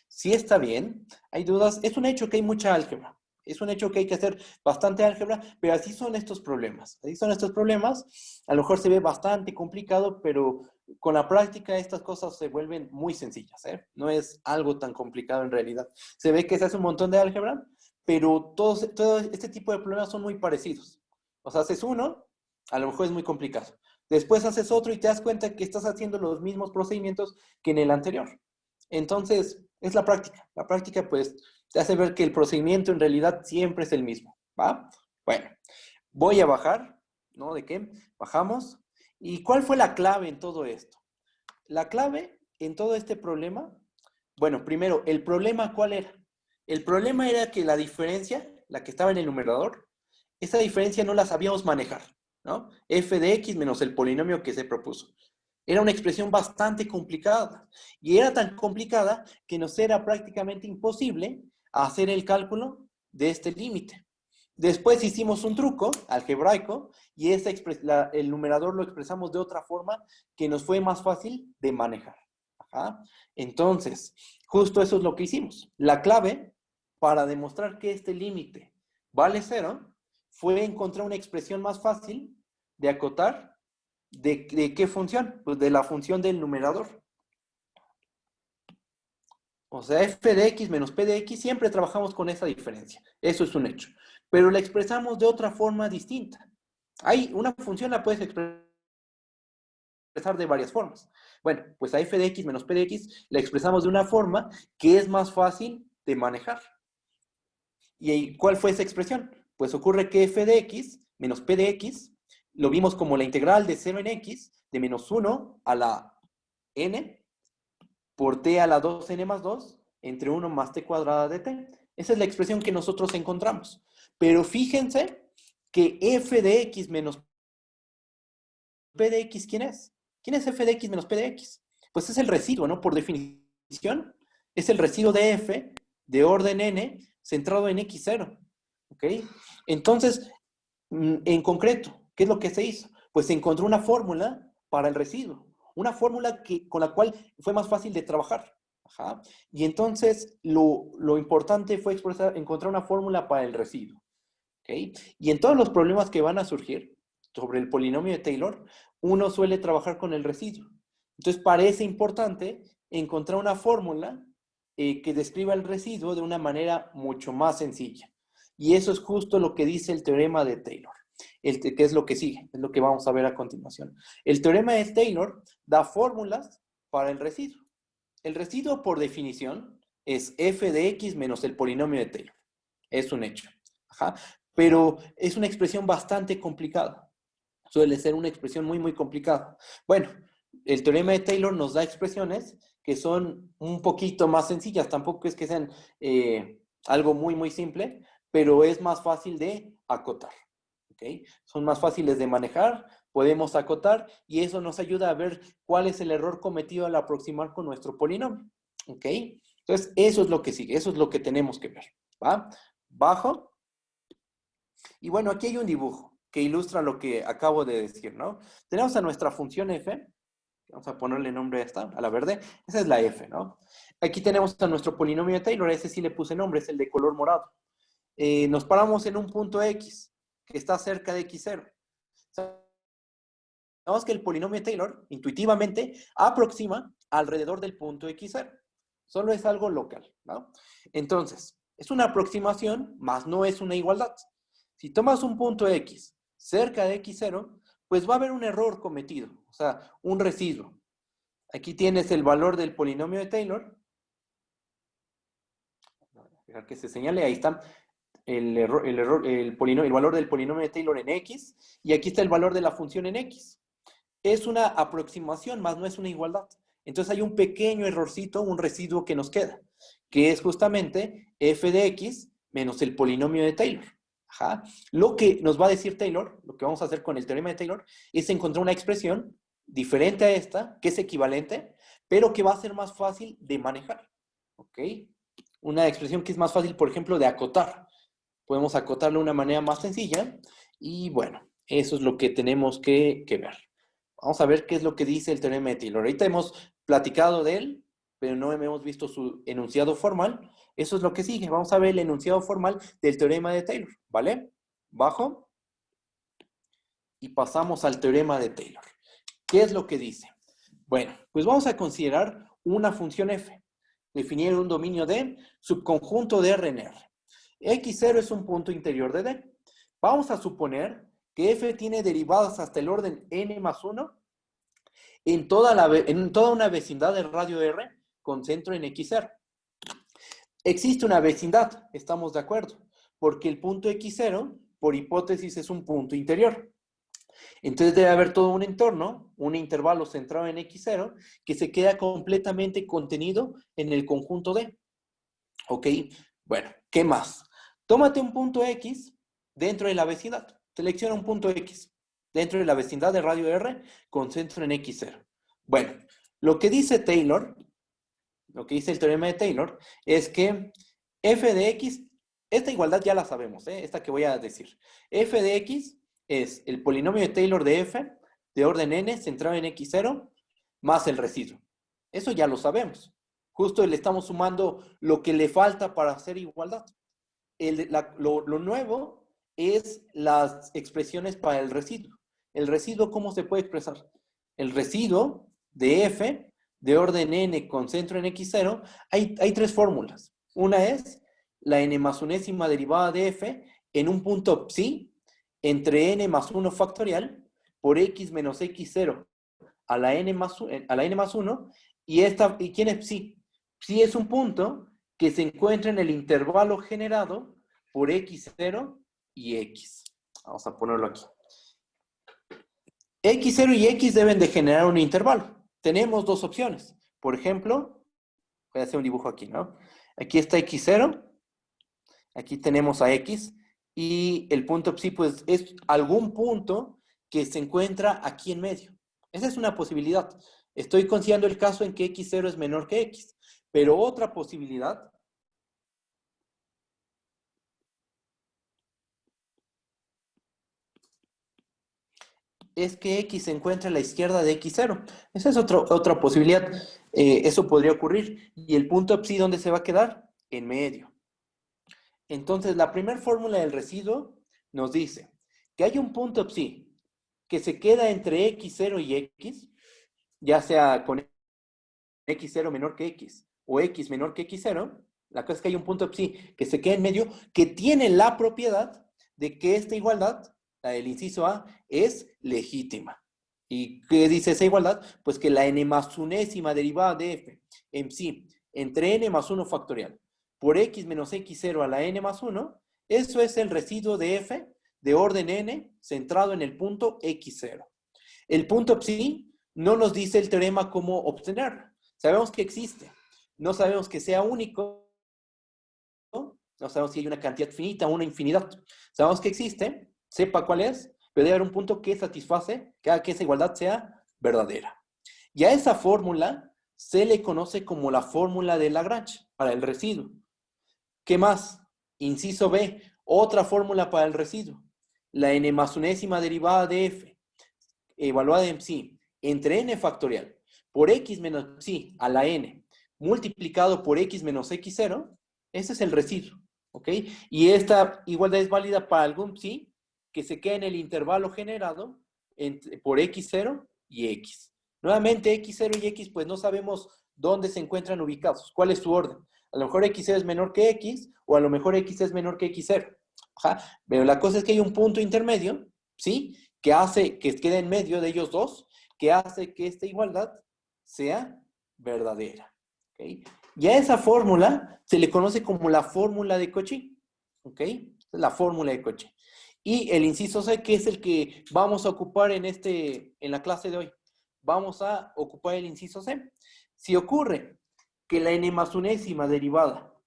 Si está bien, hay dudas. Es un hecho que hay mucha álgebra. Es un hecho que hay que hacer bastante álgebra, pero así son estos problemas. Así son estos problemas. A lo mejor se ve bastante complicado, pero con la práctica estas cosas se vuelven muy sencillas, ¿eh? No es algo tan complicado en realidad. Se ve que se hace un montón de álgebra, pero todo este tipo de problemas son muy parecidos. O sea, haces uno, a lo mejor es muy complicado. Después haces otro y te das cuenta que estás haciendo los mismos procedimientos que en el anterior. Entonces, es la práctica. La práctica, pues, te hace ver que el procedimiento en realidad siempre es el mismo, ¿va? Bueno, voy a bajar, ¿no? ¿De qué? Bajamos. ¿Y cuál fue la clave en todo esto? La clave en todo este problema, bueno, primero, ¿el problema cuál era? El problema era que la diferencia, la que estaba en el numerador, esa diferencia no la sabíamos manejar, ¿no? F de x menos el polinomio que se propuso. Era una expresión bastante complicada. Y era tan complicada que nos era prácticamente imposible hacer el cálculo de este límite. Después hicimos un truco algebraico y el numerador lo expresamos de otra forma que nos fue más fácil de manejar. Ajá. Entonces, justo eso es lo que hicimos. La clave para demostrar que este límite vale 0 fue encontrar una expresión más fácil de acotar. ¿De qué función? Pues de la función del numerador. O sea, f de x menos p de x, siempre trabajamos con esa diferencia. Eso es un hecho. Pero la expresamos de otra forma distinta. Hay una función la puedes expresar de varias formas. Bueno, pues a f de x menos p de x la expresamos de una forma que es más fácil de manejar. ¿Y cuál fue esa expresión? Pues ocurre que f de x menos p de x lo vimos como la integral de 0 en x de menos 1 a la n por t a la 2n más 2 entre 1 más t cuadrada de t. Esa es la expresión que nosotros encontramos. Pero fíjense que f de x menos p de x, ¿quién es? ¿Quién es f de x menos p de x? Pues es el residuo, ¿no? Por definición, es el residuo de f de orden n centrado en x0. ¿Ok? Entonces, en concreto, ¿qué es lo que se hizo? Pues se encontró una fórmula para el residuo. Una fórmula con la cual fue más fácil de trabajar. Ajá. Y entonces, lo importante fue encontrar una fórmula para el residuo. ¿Okay? Y en todos los problemas que van a surgir sobre el polinomio de Taylor, uno suele trabajar con el residuo. Entonces parece importante encontrar una fórmula que describa el residuo de una manera mucho más sencilla. Y eso es justo lo que dice el teorema de Taylor, que es lo que sigue, es lo que vamos a ver a continuación. El teorema de Taylor da fórmulas para el residuo. El residuo, por definición, es f de x menos el polinomio de Taylor. Es un hecho. Ajá. Pero es una expresión bastante complicada. Suele ser una expresión muy, muy complicada. Bueno, el teorema de Taylor nos da expresiones que son un poquito más sencillas. Tampoco es que sean algo muy, muy simple, pero es más fácil de acotar. ¿Okay? Son más fáciles de manejar podemos acotar y eso nos ayuda a ver cuál es el error cometido al aproximar con nuestro polinomio. ¿Ok? Entonces, eso es lo que sigue, eso es lo que tenemos que ver. ¿Va? Bajo. Y bueno, aquí hay un dibujo que ilustra lo que acabo de decir, ¿no? Tenemos a nuestra función f. Vamos a ponerle nombre a esta, a la verde. Esa es la f, ¿no? Aquí tenemos a nuestro polinomio de Taylor. Ese sí le puse nombre, es el de color morado. Nos paramos en un punto x, que está cerca de x0. Sabemos que el polinomio de Taylor, intuitivamente, aproxima alrededor del punto x0. Solo es algo local, ¿no? Entonces, es una aproximación, más no es una igualdad. Si tomas un punto x cerca de x0, pues va a haber un error cometido, o sea, un residuo. Aquí tienes el valor del polinomio de Taylor. Dejar que se señale, ahí está el valor del polinomio de Taylor en x, y aquí está el valor de la función en x. Es una aproximación, más no es una igualdad. Entonces hay un pequeño errorcito, un residuo que nos queda, que es justamente f de x menos el polinomio de Taylor. Ajá. Lo que nos va a decir Taylor, lo que vamos a hacer con el teorema de Taylor, es encontrar una expresión diferente a esta, que es equivalente, pero que va a ser más fácil de manejar. ¿Ok? Una expresión que es más fácil, por ejemplo, de acotar. Podemos acotarlo de una manera más sencilla. Y bueno, eso es lo que tenemos que ver. Vamos a ver qué es lo que dice el teorema de Taylor. Ahorita hemos platicado de él, pero no hemos visto su enunciado formal. Eso es lo que sigue. Vamos a ver el enunciado formal del teorema de Taylor, ¿vale? Bajo. Y pasamos al teorema de Taylor. ¿Qué es lo que dice? Bueno, pues vamos a considerar una función f. Definir un dominio de subconjunto de R en R. X0 es un punto interior de D. Vamos a suponer que f tiene derivadas hasta el orden n más 1 en toda una vecindad del radio R con centro en X0. Existe una vecindad, estamos de acuerdo, porque el punto X0, por hipótesis, es un punto interior. Entonces debe haber todo un entorno, un intervalo centrado en X0, que se queda completamente contenido en el conjunto D. ¿Ok? Bueno, ¿qué más? Tómate un punto X dentro de la vecindad. Selecciona un punto X dentro de la vecindad de radio R con centro en X0. Bueno, lo que dice Taylor, lo que dice el teorema de Taylor, es que f de x, esta igualdad ya la sabemos, esta que voy a decir. F de x es el polinomio de Taylor de f de orden n centrado en x0 más el residuo. Eso ya lo sabemos. Justo le estamos sumando lo que le falta para hacer igualdad. Lo nuevo es las expresiones para el residuo. El residuo, ¿cómo se puede expresar? El residuo de f de orden n con centro en x0, hay tres fórmulas. Una es la n más unésima derivada de f en un punto psi entre n más 1 factorial por x menos x0 a la n más 1. ¿Y quién es psi? Psi es un punto que se encuentra en el intervalo generado por x0 y x. Vamos a ponerlo aquí. X0 y x deben de generar un intervalo. Tenemos dos opciones. Por ejemplo, voy a hacer un dibujo aquí, ¿no? Aquí está x0, aquí tenemos a x, y el punto psi, pues, es algún punto que se encuentra aquí en medio. Esa es una posibilidad. Estoy considerando el caso en que x0 es menor que x. Pero otra posibilidad es que x se encuentra a la izquierda de x0. Esa es otra posibilidad. Eso podría ocurrir. ¿Y el punto psi dónde se va a quedar? En medio. Entonces, la primera fórmula del residuo nos dice que hay un punto psi que se queda entre x0 y x, ya sea con x0 menor que x o x menor que x0. La cosa es que hay un punto psi que se queda en medio, que tiene la propiedad de que esta igualdad, la del inciso A, es legítima. ¿Y qué dice esa igualdad? Pues que la n más unésima derivada de f en psi entre n más 1 factorial por x menos x0 a la n más 1, eso es el residuo de f de orden n centrado en el punto x0. El punto psi no nos dice el teorema cómo obtenerlo. Sabemos que existe. No sabemos que sea único. No sabemos si hay una cantidad finita o una infinidad. Sabemos que existe. Sepa cuál es. pero debe haber un punto que satisface que haga que esa igualdad sea verdadera. Y a esa fórmula se le conoce como la fórmula de Lagrange para el residuo. ¿Qué más? Inciso B, otra fórmula para el residuo. La n más unésima derivada de f, evaluada en psi, entre n factorial por x menos psi a la n, multiplicado por x menos x0, ese es el residuo, ¿ok? Y esta igualdad es válida para algún psi que se quede en el intervalo generado por x0 y x. Nuevamente, x0 y x, pues no sabemos dónde se encuentran ubicados, cuál es su orden. A lo mejor x0 es menor que x, o a lo mejor x es menor que x0. Ajá. Pero la cosa es que hay un punto intermedio, ¿sí? Que hace que quede en medio de ellos dos, que hace que esta igualdad sea verdadera. ¿Okay? Y a esa fórmula se le conoce como la fórmula de Cauchy. ¿Ok? La fórmula de Cauchy. Y el inciso C, que es el que vamos a ocupar en la clase de hoy. Vamos a ocupar el inciso C. Si ocurre que la n más unésima derivada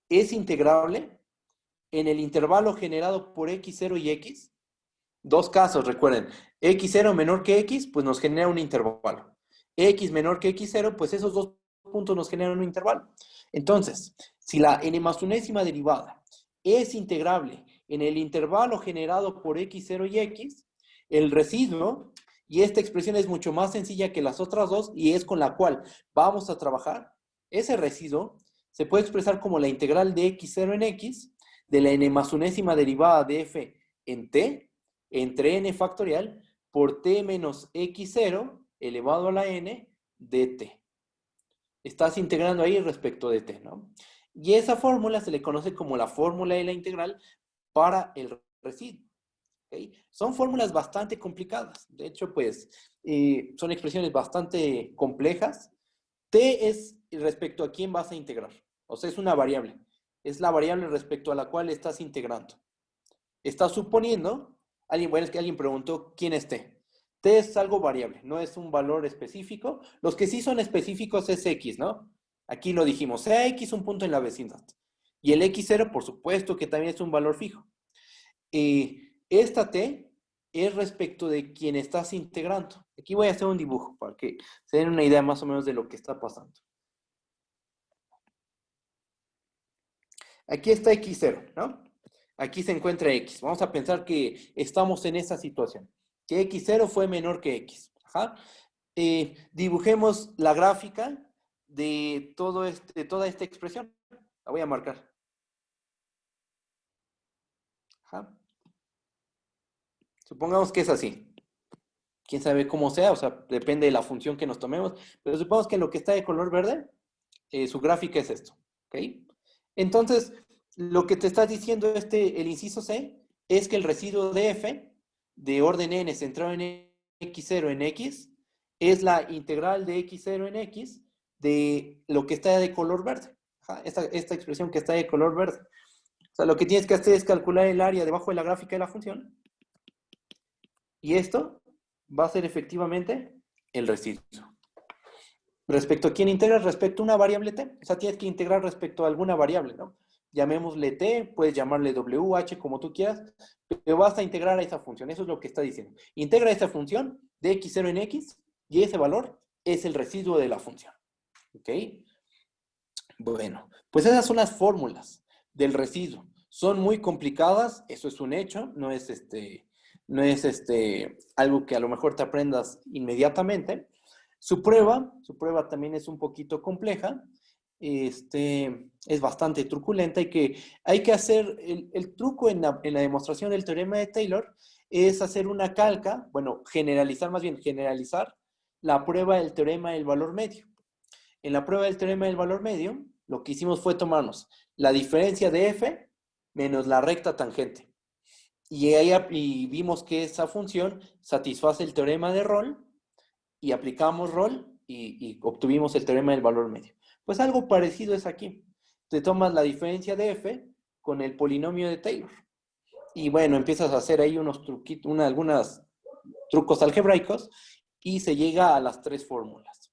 es integrable en el intervalo generado por x0 y x, dos casos, recuerden, x0 menor que x, pues nos genera un intervalo. X menor que x0, pues esos dos puntos nos generan un intervalo. Entonces, si la n más unésima derivada es integrable en el intervalo generado por x0 y x, el residuo, y esta expresión es mucho más sencilla que las otras dos y es con la cual vamos a trabajar, ese residuo se puede expresar como la integral de x0 en x de la n más unésima derivada de f en t entre n factorial por t menos x0 elevado a la n de t. Estás integrando ahí respecto de t, ¿no? Y esa fórmula se le conoce como la fórmula de la integral para el residuo. ¿Okay? Son fórmulas bastante complicadas. De hecho, pues, son expresiones bastante complejas. T es respecto a quién vas a integrar. O sea, es una variable. Es la variable respecto a la cual estás integrando. Estás suponiendo, bueno, es que alguien preguntó quién es T. T es algo variable, no es un valor específico. Los que sí son específicos es X, ¿no? Aquí lo dijimos, sea X un punto en la vecindad. Y el X0, por supuesto, que también es un valor fijo. Esta T es respecto de quién estás integrando. Aquí voy a hacer un dibujo para que se den una idea más o menos de lo que está pasando. Aquí está X0, ¿no? Aquí se encuentra X. Vamos a pensar que estamos en esa situación. Que X0 fue menor que X. Ajá. Dibujemos la gráfica de toda esta expresión. La voy a marcar. Ajá. Supongamos que es así. Quién sabe cómo sea, o sea, depende de la función que nos tomemos. Pero supongamos que lo que está de color verde, su gráfica es esto. ¿Ok? Entonces, lo que te está diciendo el inciso C es que el residuo de f de orden n centrado en x0 en x es la integral de x0 en x de lo que está de color verde. Ajá, esta expresión que está de color verde. O sea, lo que tienes que hacer es calcular el área debajo de la gráfica de la función. Y esto va a ser efectivamente el residuo. ¿Respecto a quién integras? Respecto a una variable t. O sea, tienes que integrar respecto a alguna variable, ¿no? Llamémosle t, puedes llamarle w, h, como tú quieras, pero vas a integrar a esa función. Eso es lo que está diciendo. Integra esa función de x0 en x y ese valor es el residuo de la función. ¿Ok? Bueno, pues esas son las fórmulas del residuo. Son muy complicadas, eso es un hecho, no es algo que a lo mejor te aprendas inmediatamente. Su prueba también es un poquito compleja, es bastante truculenta y que hay que hacer, el truco en la demostración del teorema de Taylor es hacer una calca, bueno, generalizar la prueba del teorema del valor medio. En la prueba del teorema del valor medio, lo que hicimos fue tomarnos la diferencia de f menos la recta tangente. Y vimos que esa función satisface el teorema de Rolle y aplicamos Rolle y obtuvimos el teorema del valor medio. Pues algo parecido es aquí. Te tomas la diferencia de f con el polinomio de Taylor. Y bueno, empiezas a hacer ahí unos truquitos, algunos trucos algebraicos y se llega a las tres fórmulas.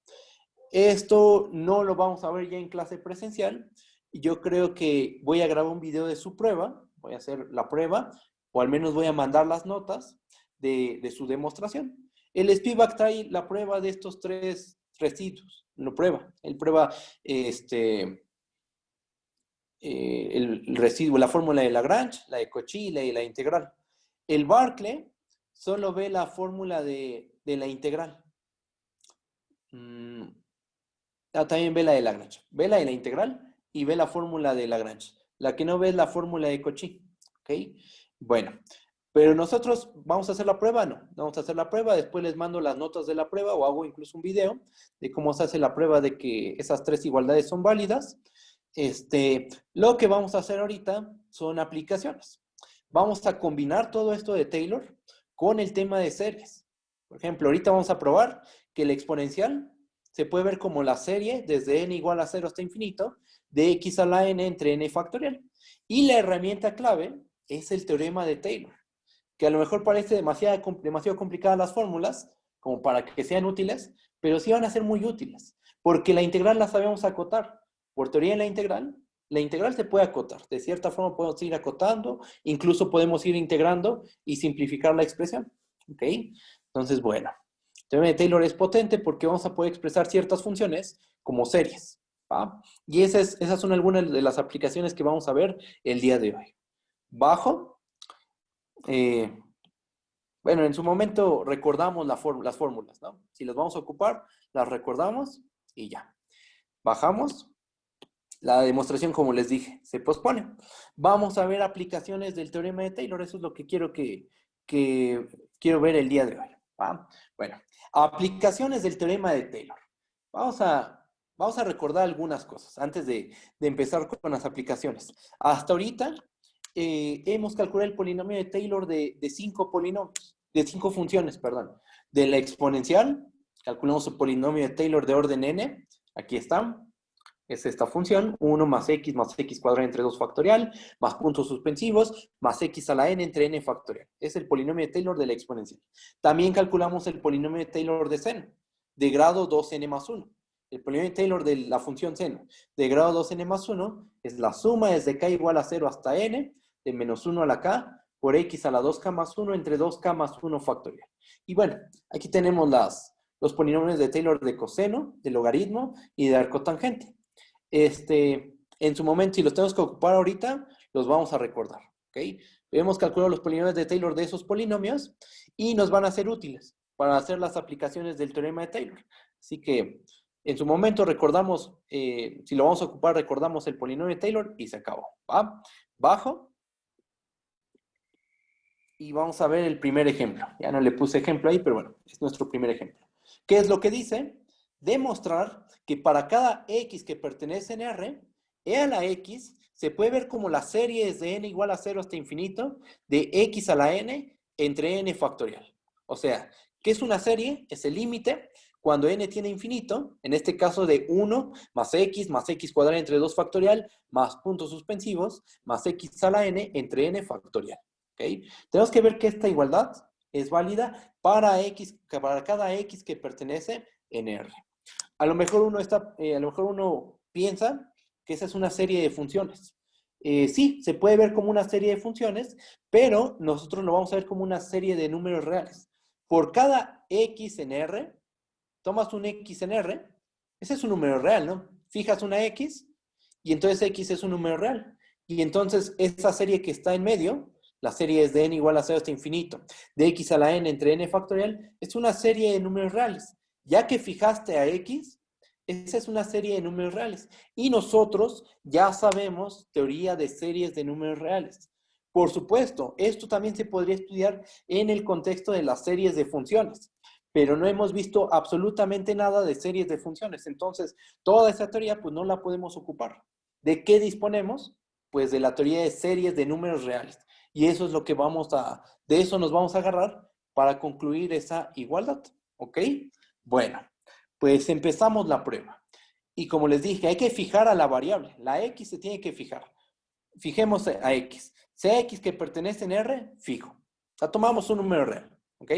Esto no lo vamos a ver ya en clase presencial. Yo creo que voy a grabar un video de su prueba. Voy a hacer la prueba o al menos voy a mandar las notas de su demostración. El Spivak trae la prueba de estos tres residuos, lo prueba. Él prueba el residuo, la fórmula de Lagrange, la de Cauchy y la integral. El Barclay solo ve la fórmula de la integral. También ve la de Lagrange. Ve la de la integral y ve la fórmula de Lagrange. La que no ve es la fórmula de Cauchy. ¿Ok? Bueno, pero nosotros vamos a hacer la prueba, no. Vamos a hacer la prueba, después les mando las notas de la prueba o hago incluso un video de cómo se hace la prueba de que esas tres igualdades son válidas. Lo que vamos a hacer ahorita son aplicaciones. Vamos a combinar todo esto de Taylor con el tema de series. Por ejemplo, ahorita vamos a probar que el exponencial se puede ver como la serie desde n igual a 0 hasta infinito de x a la n entre n factorial. Y la herramienta clave es el teorema de Taylor, que a lo mejor parece demasiado complicadas las fórmulas, como para que sean útiles, pero sí van a ser muy útiles, porque la integral la sabemos acotar. Por teoría en la integral se puede acotar. De cierta forma podemos ir acotando, incluso podemos ir integrando y simplificar la expresión. ¿Ok? Entonces, bueno, el teorema de Taylor es potente porque vamos a poder expresar ciertas funciones como series. ¿Va? Y esas son algunas de las aplicaciones que vamos a ver el día de hoy. Bajo. Bueno, en su momento recordamos las fórmulas, ¿no? Si las vamos a ocupar, las recordamos y ya. Bajamos. La demostración, como les dije, se pospone. Vamos a ver aplicaciones del teorema de Taylor. Eso es lo que quiero quiero ver el día de hoy. ¿Va? Bueno, aplicaciones del teorema de Taylor. Vamos a recordar algunas cosas antes de empezar con las aplicaciones. Hasta ahorita hemos calculado el polinomio de Taylor de 5 polinomios, de 5 funciones, perdón. De la exponencial, calculamos el polinomio de Taylor de orden n. Aquí está. Es esta función, 1 más x cuadrado entre 2 factorial, más puntos suspensivos, más x a la n entre n factorial. Es el polinomio de Taylor de la exponencial. También calculamos el polinomio de Taylor de seno, de grado 2n más 1. El polinomio de Taylor de la función seno, de grado 2n más 1, es la suma desde k igual a 0 hasta n, de menos 1 a la k, por x a la 2k más 1 entre 2k más 1 factorial. Y bueno, aquí tenemos los polinomios de Taylor de coseno, de logaritmo y de arcotangente. En su momento, si los tenemos que ocupar ahorita, los vamos a recordar, ¿ok? Hemos calculado los polinomios de Taylor de esos polinomios y nos van a ser útiles para hacer las aplicaciones del teorema de Taylor. Así que, en su momento recordamos, si lo vamos a ocupar, recordamos el polinomio de Taylor y se acabó, ¿va? Bajo. Y vamos a ver el primer ejemplo. Ya no le puse ejemplo ahí, pero bueno, es nuestro primer ejemplo. ¿Qué es lo que dice? Demostrar que para cada x que pertenece en R, e a la x se puede ver como la serie desde n igual a 0 hasta infinito de x a la n entre n factorial. O sea, ¿qué es una serie? Es el límite cuando n tiene infinito, en este caso de 1 más x cuadrado entre 2 factorial, más puntos suspensivos, más x a la n entre n factorial. ¿Okay? Tenemos que ver que esta igualdad es válida para cada x que pertenece en R. A lo mejor uno piensa que esa es una serie de funciones. Sí, se puede ver como una serie de funciones, pero nosotros lo vamos a ver como una serie de números reales. Por cada x en R, tomas un x en R, ese es un número real, ¿no? Fijas una x y entonces x es un número real. Y entonces esa serie que está en medio, la serie es de n igual a 0 hasta infinito, de x a la n entre n factorial, es una serie de números reales. Ya que fijaste a x, esa es una serie de números reales. Y nosotros ya sabemos teoría de series de números reales. Por supuesto, esto también se podría estudiar en el contexto de las series de funciones, pero no hemos visto absolutamente nada de series de funciones. Entonces, toda esa teoría pues no la podemos ocupar. ¿De qué disponemos? Pues de la teoría de series de números reales. Y eso es lo que de eso nos vamos a agarrar para concluir esa igualdad. ¿Ok? Bueno, pues empezamos la prueba. Y como les dije, hay que fijar a la variable. La x se tiene que fijar. Fijemos a x. Sea x que pertenece en R, fijo. O sea, tomamos un número real. ¿Ok?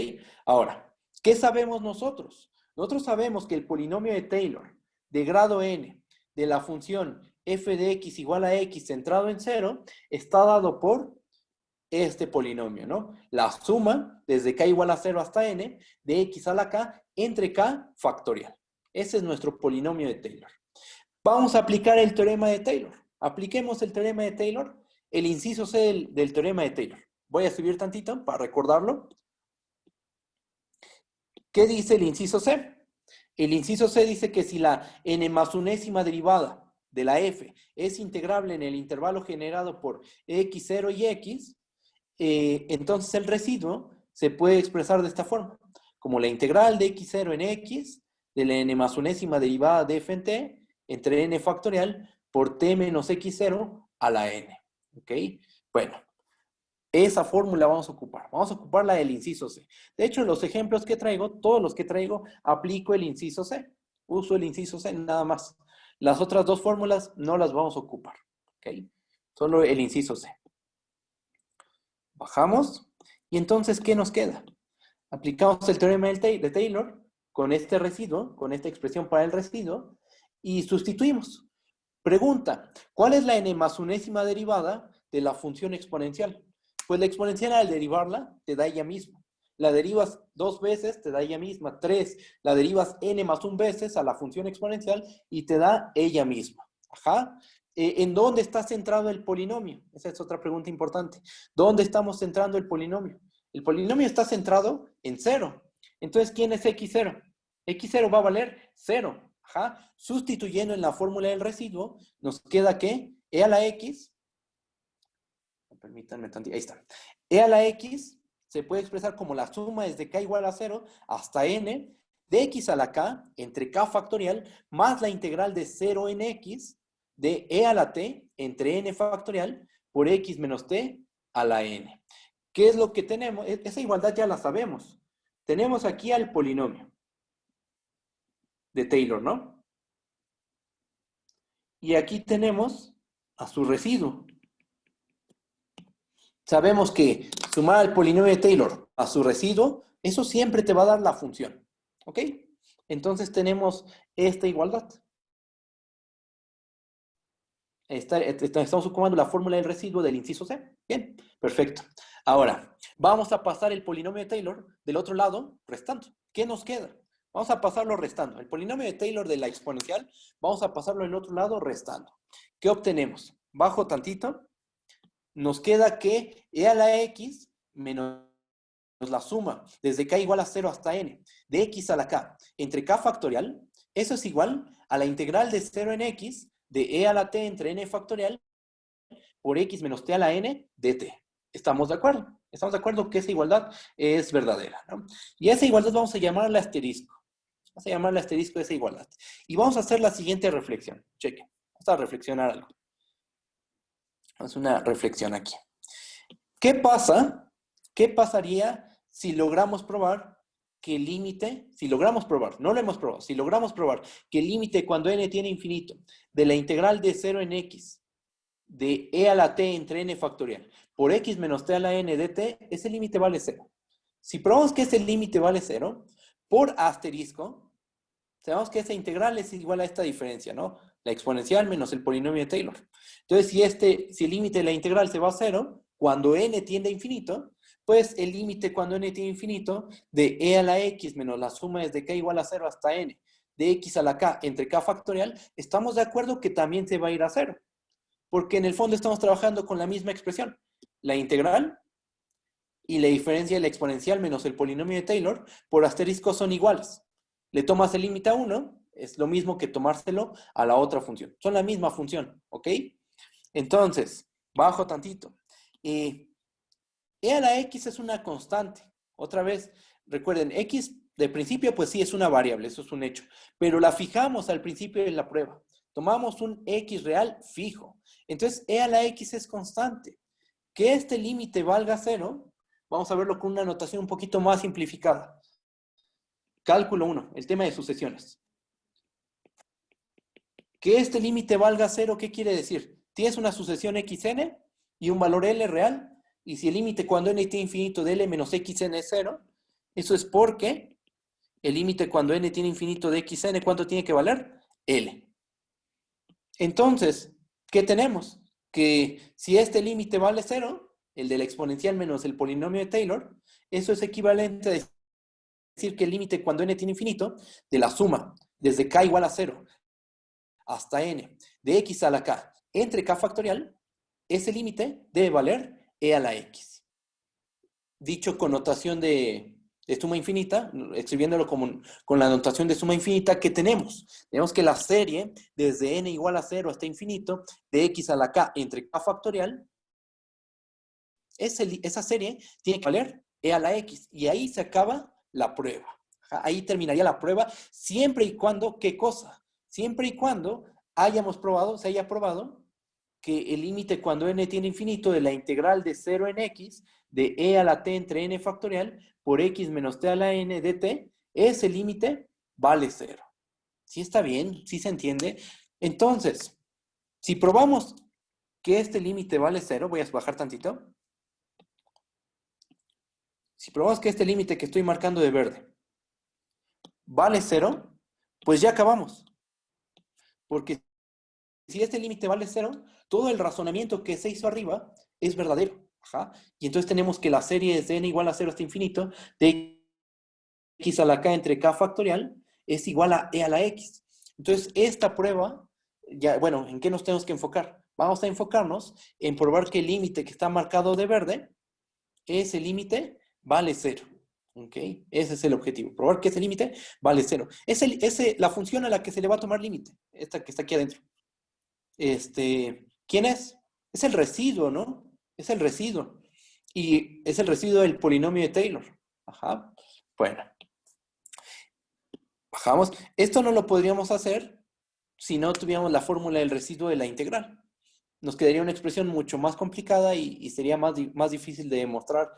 Ahora, ¿qué sabemos nosotros? Nosotros sabemos que el polinomio de Taylor de grado n de la función f de x igual a x centrado en 0 está dado por este polinomio, ¿no? La suma desde k igual a 0 hasta n de x a la k entre k factorial. Ese es nuestro polinomio de Taylor. Vamos a aplicar el teorema de Taylor. Apliquemos el teorema de Taylor, el inciso C del teorema de Taylor. Voy a subir tantito para recordarlo. ¿Qué dice el inciso C? El inciso C dice que si la n más unésima derivada de la f es integrable en el intervalo generado por x0 y x, entonces el residuo se puede expresar de esta forma, como la integral de x0 en x, de la n más unésima derivada de f en t, entre n factorial por t menos x0 a la n. ¿Ok? Bueno, esa fórmula vamos a ocupar. Vamos a ocupar la del inciso C. De hecho, en los ejemplos que traigo, todos los que traigo, aplico el inciso C. Uso el inciso C nada más. Las otras dos fórmulas no las vamos a ocupar. ¿Ok? Solo el inciso C. Bajamos. Y entonces, ¿qué nos queda? Aplicamos el teorema de Taylor con este residuo, con esta expresión para el residuo, y sustituimos. Pregunta, ¿cuál es la n más unésima derivada de la función exponencial? Pues la exponencial al derivarla te da ella misma. La derivas 2 veces, te da ella misma. 3, la derivas n más 1 veces a la función exponencial y te da ella misma. Ajá. ¿En dónde está centrado el polinomio? Esa es otra pregunta importante. ¿Dónde estamos centrando el polinomio? El polinomio está centrado en 0. Entonces, ¿quién es x0? X0 va a valer 0. Ajá. Sustituyendo en la fórmula del residuo, nos queda que e a la x, permítanme tantito, ahí está. E a la x se puede expresar como la suma desde k igual a 0 hasta n de x a la k entre k factorial más la integral de 0 en x de e a la t entre n factorial por x menos t a la n. ¿Qué es lo que tenemos? Esa igualdad ya la sabemos. Tenemos aquí al polinomio de Taylor, ¿no? Y aquí tenemos a su residuo. Sabemos que sumar al polinomio de Taylor a su residuo, eso siempre te va a dar la función. ¿Ok? Entonces tenemos esta igualdad. Estamos ocupando la fórmula del residuo del inciso C. Bien, perfecto. Ahora, vamos a pasar el polinomio de Taylor del otro lado restando. ¿Qué nos queda? Vamos a pasarlo restando. El polinomio de Taylor de la exponencial, vamos a pasarlo del otro lado restando. ¿Qué obtenemos? Bajo tantito. Nos queda que e a la x menos la suma desde k igual a 0 hasta n de x a la k entre k factorial, eso es igual a la integral de 0 en x de e a la t entre n factorial por x menos t a la n de t. ¿Estamos de acuerdo? Estamos de acuerdo que esa igualdad es verdadera, ¿no? Y a esa igualdad vamos a llamarle asterisco. Vamos a llamarle asterisco a esa igualdad. Y vamos a hacer la siguiente reflexión. Cheque. Vamos a reflexionar algo. Vamos a una reflexión aquí. ¿Qué pasa? ¿Qué pasaría si logramos probar que el límite, si logramos probar, no lo hemos probado, si logramos probar que el límite cuando n tiene infinito de la integral de 0 en x de e a la t entre n factorial por x menos t a la n de t, ese límite vale 0. Si probamos que ese límite vale 0, por asterisco, sabemos que esa integral es igual a esta diferencia, ¿no? La exponencial menos el polinomio de Taylor. Entonces, si el límite de la integral se va a 0, cuando n tiende a infinito, pues el límite cuando n tiende a infinito de e a la x menos la suma desde k igual a 0 hasta n de x a la k entre k factorial, estamos de acuerdo que también se va a ir a 0. Porque en el fondo estamos trabajando con la misma expresión. La integral y la diferencia de la exponencial menos el polinomio de Taylor por asterisco son iguales. Le tomas el límite a 1, es lo mismo que tomárselo a la otra función. Son la misma función, ¿ok? Entonces, bajo tantito. E a la x es una constante. Otra vez, recuerden, x de principio pues sí es una variable, eso es un hecho. Pero la fijamos al principio de la prueba. Tomamos un x real fijo. Entonces, e a la x es constante. Que este límite valga 0, vamos a verlo con una notación un poquito más simplificada. Cálculo 1, el tema de sucesiones. Que este límite valga 0, ¿qué quiere decir? Tienes una sucesión xn y un valor L real, y si el límite cuando n tiene infinito de L menos xn es 0, eso es porque el límite cuando n tiene infinito de xn, ¿cuánto tiene que valer? L. Entonces, ¿qué tenemos? Que si este límite vale 0, el de la exponencial menos el polinomio de Taylor, eso es equivalente a decir que el límite cuando n tiene infinito, de la suma, desde k igual a 0 hasta n, de x a la k, entre k factorial, ese límite debe valer e a la x. Dicho con notación de suma infinita, escribiéndolo con la notación de suma infinita que tenemos. Tenemos que la serie, desde n igual a 0 hasta infinito, de x a la k entre k factorial, esa serie tiene que valer e a la x. Y ahí se acaba la prueba. Ahí terminaría la prueba, siempre y cuando, ¿qué cosa? Siempre y cuando se haya probado que el límite cuando n tiene infinito de la integral de 0 en x, de e a la t entre n factorial, por x menos t a la n de t, ese límite vale 0. ¿Sí está bien? ¿Sí se entiende? Entonces, si probamos que este límite vale 0, voy a bajar tantito. Si probamos que este límite que estoy marcando de verde vale 0, pues ya acabamos. Porque si este límite vale 0, todo el razonamiento que se hizo arriba es verdadero. Ajá. Y entonces tenemos que la serie es de n igual a 0 hasta infinito, de x a la k entre k factorial, es igual a e a la x. Entonces, esta prueba, ya, bueno, ¿en qué nos tenemos que enfocar? Vamos a enfocarnos en probar que el límite que está marcado de verde, ese límite vale 0. ¿Ok? Ese es el objetivo. Probar que ese límite vale 0. La función a la que se le va a tomar límite. Esta que está aquí adentro. ¿Quién es? Es el residuo, ¿no? Es el residuo. Y es el residuo del polinomio de Taylor. Ajá. Bueno. Bajamos. Esto no lo podríamos hacer si no tuviéramos la fórmula del residuo de la integral. Nos quedaría una expresión mucho más complicada y sería más difícil de demostrar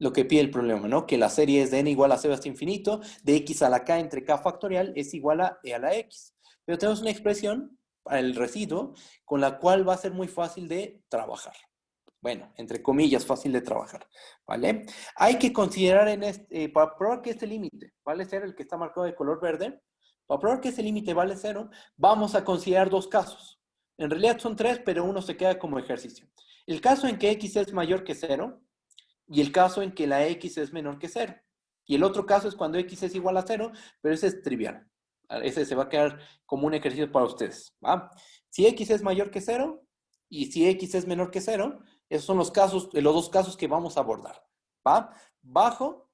lo que pide el problema, ¿no? Que la serie es de n igual a 0 hasta infinito, de x a la k entre k factorial es igual a e a la x. Pero tenemos una expresión para el residuo con la cual va a ser muy fácil de trabajar. Bueno, entre comillas, fácil de trabajar, ¿vale? Hay que considerar para probar que este límite vale 0, el que está marcado de color verde, para probar que este límite vale 0, vamos a considerar dos casos. En realidad son tres, pero uno se queda como ejercicio. El caso en que x es mayor que 0 y el caso en que la x es menor que 0. Y el otro caso es cuando x es igual a 0, pero ese es trivial. Ese se va a quedar como un ejercicio para ustedes, ¿va? Si x es mayor que 0 y si x es menor que 0, esos son los dos casos que vamos a abordar, ¿va? Bajo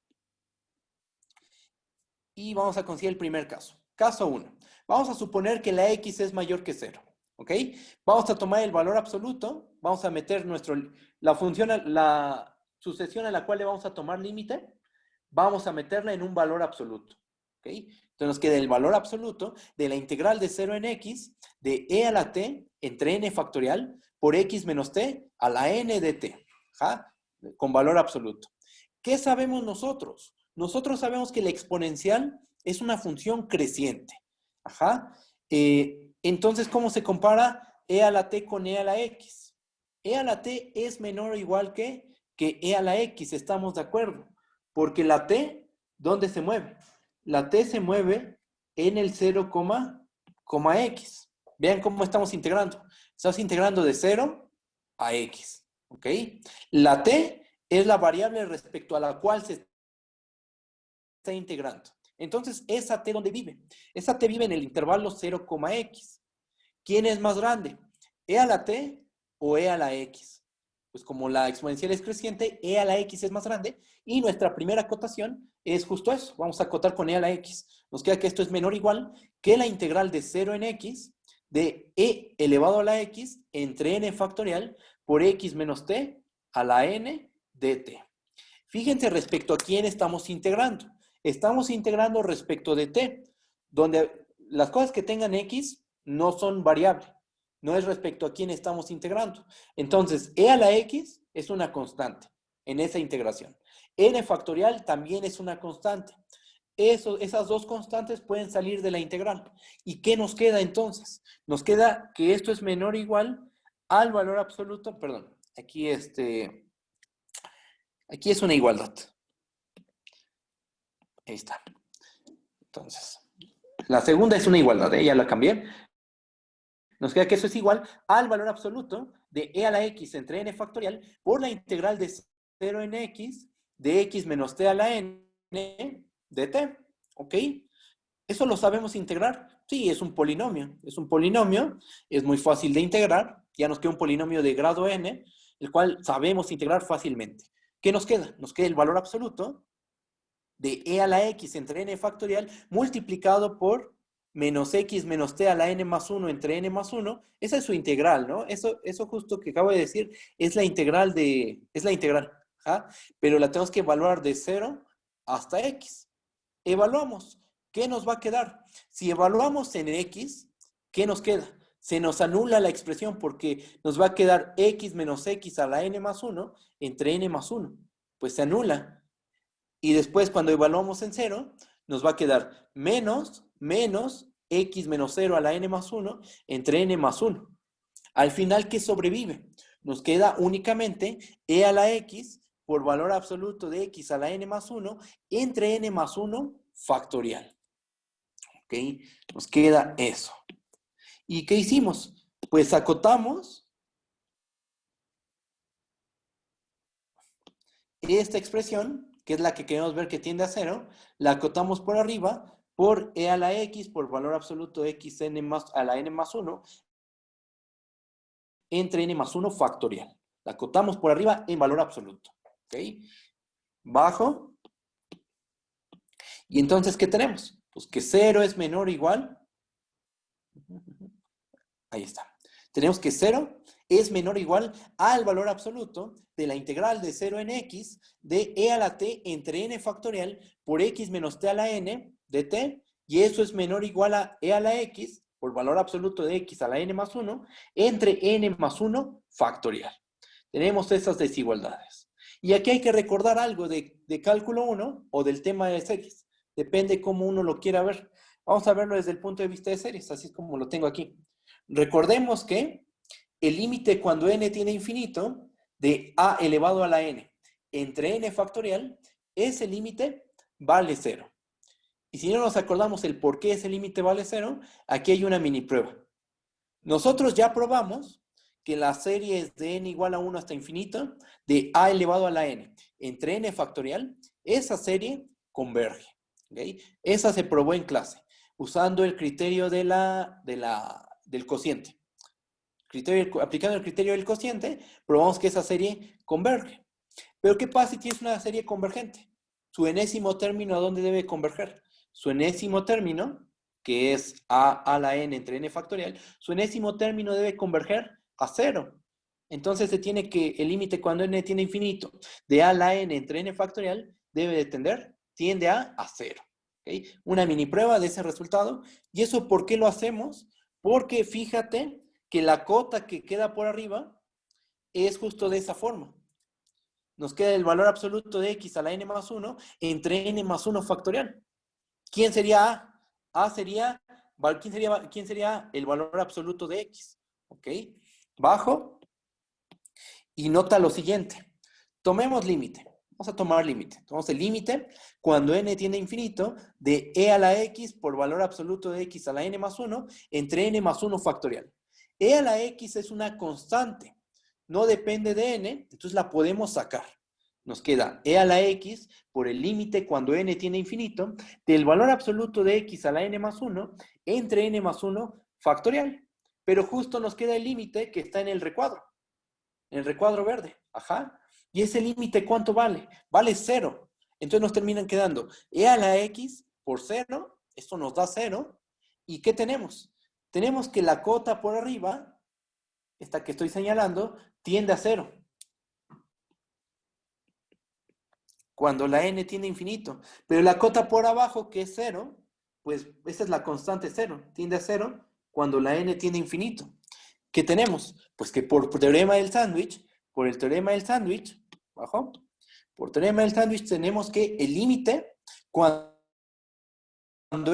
y vamos a considerar el primer caso. Caso 1. Vamos a suponer que la x es mayor que 0, ¿ok? Vamos a tomar el valor absoluto, vamos a meter la sucesión a la cual le vamos a tomar límite, vamos a meterla en un valor absoluto, ¿ok? Entonces nos queda el valor absoluto de la integral de 0 en x de e a la t entre n factorial por x menos t a la n de t, ¿ja? Con valor absoluto. ¿Qué sabemos nosotros? Nosotros sabemos que la exponencial es una función creciente. Ajá. Entonces, ¿cómo se compara e a la t con e a la x? E a la t es menor o igual que e a la x, estamos de acuerdo. Porque la t, ¿dónde se mueve? La t se mueve en el 0, x. Vean cómo estamos integrando. Estamos integrando de 0 a x. ¿Ok? La t es la variable respecto a la cual se está integrando. Entonces, ¿esa t dónde vive? Esa t vive en el intervalo 0, x. ¿Quién es más grande? ¿E a la t o e a la x? Pues como la exponencial es creciente, e a la x es más grande y nuestra primera acotación es justo eso. Vamos a acotar con e a la x. Nos queda que esto es menor o igual que la integral de 0 en x de e elevado a la x entre n factorial por x menos t a la n de t. Fíjense respecto a quién estamos integrando. Estamos integrando respecto de t, donde las cosas que tengan x no son variables. No es respecto a quién estamos integrando. Entonces, e a la x es una constante en esa integración. N factorial también es una constante. Esas dos constantes pueden salir de la integral. ¿Y qué nos queda entonces? Nos queda que esto es menor o igual al valor absoluto, perdón, aquí es una igualdad. Ahí está. Entonces, la segunda es una igualdad, ya la cambié. Nos queda que eso es igual al valor absoluto de e a la x entre n factorial por la integral de 0 en x de x menos t a la n de t. ¿Ok? ¿Eso lo sabemos integrar? Sí, es un polinomio. Es un polinomio, es muy fácil de integrar. Ya nos queda un polinomio de grado n, el cual sabemos integrar fácilmente. ¿Qué nos queda? Nos queda el valor absoluto de e a la x entre n factorial multiplicado por menos x menos t a la n más 1 entre n más 1. Esa es su integral, ¿no? Eso justo que acabo de decir es la integral ¿ja? Pero la tenemos que evaluar de 0 hasta x. Evaluamos. ¿Qué nos va a quedar? Si evaluamos en x, ¿qué nos queda? Se nos anula la expresión porque nos va a quedar x menos x a la n más 1 entre n más 1. Pues se anula. Y después cuando evaluamos en 0, nos va a quedar menos x menos 0 a la n más 1 entre n más 1. Al final, ¿qué sobrevive? Nos queda únicamente e a la x por valor absoluto de x a la n más 1 entre n más 1 factorial. ¿Ok? Nos queda eso. ¿Y qué hicimos? Pues acotamos esta expresión, que es la que queremos ver que tiende a 0, la acotamos por arriba por e a la x por valor absoluto de x n más, a la n más 1 entre n más 1 factorial. La acotamos por arriba en valor absoluto. ¿Ok? Bajo. Y entonces, ¿qué tenemos? Pues que 0 es menor o igual. Ahí está. Tenemos que 0 es menor o igual al valor absoluto de la integral de 0 en x de e a la t entre n factorial por x menos t a la n de t, y eso es menor o igual a e a la x por valor absoluto de x a la n más 1 entre n más 1 factorial. Tenemos esas desigualdades. Y aquí hay que recordar algo de cálculo 1 o del tema de series. Depende cómo uno lo quiera ver. Vamos a verlo desde el punto de vista de series, así es como lo tengo aquí. Recordemos que el límite cuando n tiene infinito de a elevado a la n entre n factorial, ese límite vale 0. Y si no nos acordamos el por qué ese límite vale 0, aquí hay una mini prueba. Nosotros ya probamos que las series de n igual a 1 hasta infinito, de a elevado a la n entre n factorial, esa serie converge. ¿Okay? Esa se probó en clase, usando el criterio del cociente. Aplicando el criterio del cociente, probamos que esa serie converge. Pero ¿qué pasa si tienes una serie convergente? Su enésimo término, ¿a dónde debe converger? Su enésimo término, que es a la n entre n factorial, su enésimo término debe converger a 0. Entonces el límite cuando n tiene infinito de a la n entre n factorial debe de tiende a 0. ¿Okay? Una mini prueba de ese resultado. ¿Y eso por qué lo hacemos? Porque fíjate que la cota que queda por arriba es justo de esa forma. Nos queda el valor absoluto de x a la n más 1 entre n más 1 factorial. ¿Quién sería a? ¿Quién sería el valor absoluto de x? ¿Ok? Bajo. Y nota lo siguiente. Tomemos límite. Vamos a tomar límite. Tomamos el límite cuando n tiende a infinito de e a la x por valor absoluto de x a la n más 1 entre n más 1 factorial. E a la x es una constante. No depende de n, entonces la podemos sacar. Nos queda e a la x por el límite cuando n tiende a infinito del valor absoluto de x a la n más 1 entre n más 1 factorial. Pero justo nos queda el límite que está en el recuadro. En el recuadro verde. Ajá. ¿Y ese límite cuánto vale? Vale 0. Entonces nos terminan quedando e a la x por 0. Esto nos da 0. ¿Y qué tenemos? Tenemos que la cota por arriba, esta que estoy señalando, tiende a 0. Cuando la n tiende a infinito. Pero la cota por abajo, que es 0, pues esa es la constante 0. Tiende a 0 cuando la n tiende a infinito. ¿Qué tenemos? Pues que por teorema del sándwich, por el teorema del sándwich, bajo, por teorema del sándwich tenemos que el límite cuando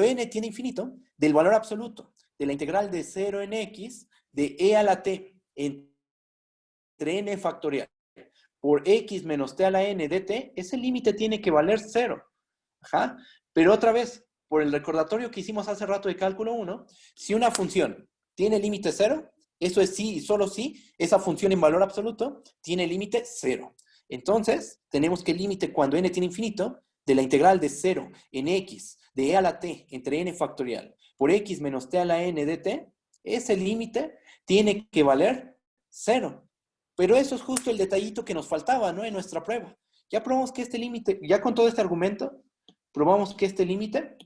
n tiende a infinito del valor absoluto de la integral de 0 en x de e a la t entre n factorial por x menos t a la n de t, ese límite tiene que valer 0. Ajá. Pero otra vez, por el recordatorio que hicimos hace rato de cálculo 1, si una función tiene límite 0, Eso es sí y solo si esa función en valor absoluto tiene límite 0. Entonces, tenemos que el límite cuando n tiene infinito de la integral de 0 en x de e a la t entre n factorial por x menos t a la n de t, ese límite tiene que valer 0. Pero eso es justo el detallito que nos faltaba, ¿no? En nuestra prueba. Ya probamos que este límite, ya con todo este argumento, probamos que este límite,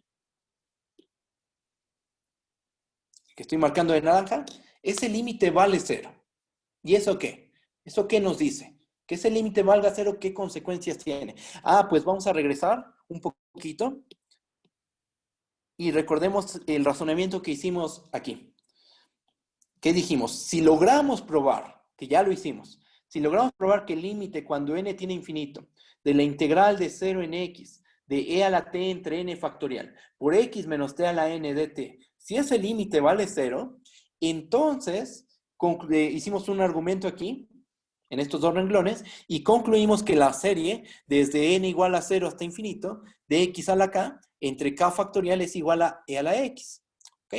que estoy marcando de naranja, ese límite vale 0. ¿Y eso qué? ¿Eso qué nos dice? Que ese límite valga 0, ¿qué consecuencias tiene? Ah, pues vamos a regresar un poquito y recordemos el razonamiento que hicimos aquí. ¿Qué dijimos? Si logramos probar, que ya lo hicimos, si logramos probar que el límite cuando n tiene infinito de la integral de 0 en x de e a la t entre n factorial por x menos t a la n de t, si ese límite vale 0, entonces hicimos un argumento aquí, en estos dos renglones, y concluimos que la serie desde n igual a 0 hasta infinito de x a la k entre k factorial es igual a e a la x. ¿Ok?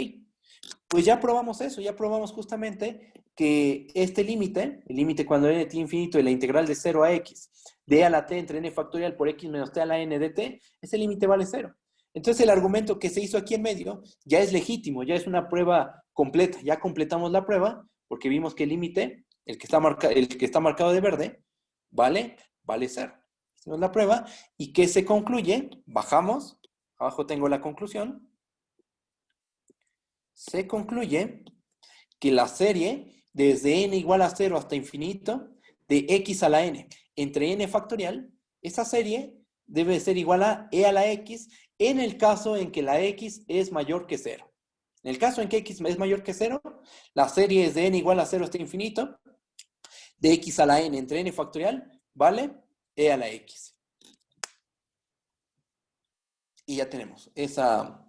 Pues ya probamos eso, ya probamos justamente que este límite, el límite cuando n tiene infinito de la integral de 0 a x, de a la t entre n factorial por x menos t a la n de t, ese límite vale 0. Entonces el argumento que se hizo aquí en medio ya es legítimo, ya es una prueba completa, ya completamos la prueba porque vimos que el límite, el que está marcado de verde, vale 0. Hicimos la prueba y que se concluye, bajamos, abajo tengo la conclusión, se concluye que la serie desde n igual a 0 hasta infinito de x a la n entre n factorial, esa serie debe ser igual a e a la x en el caso en que la x es mayor que 0. En el caso en que x es mayor que 0, la serie es de n igual a 0 hasta infinito de x a la n entre n factorial vale e a la x. Y ya tenemos esa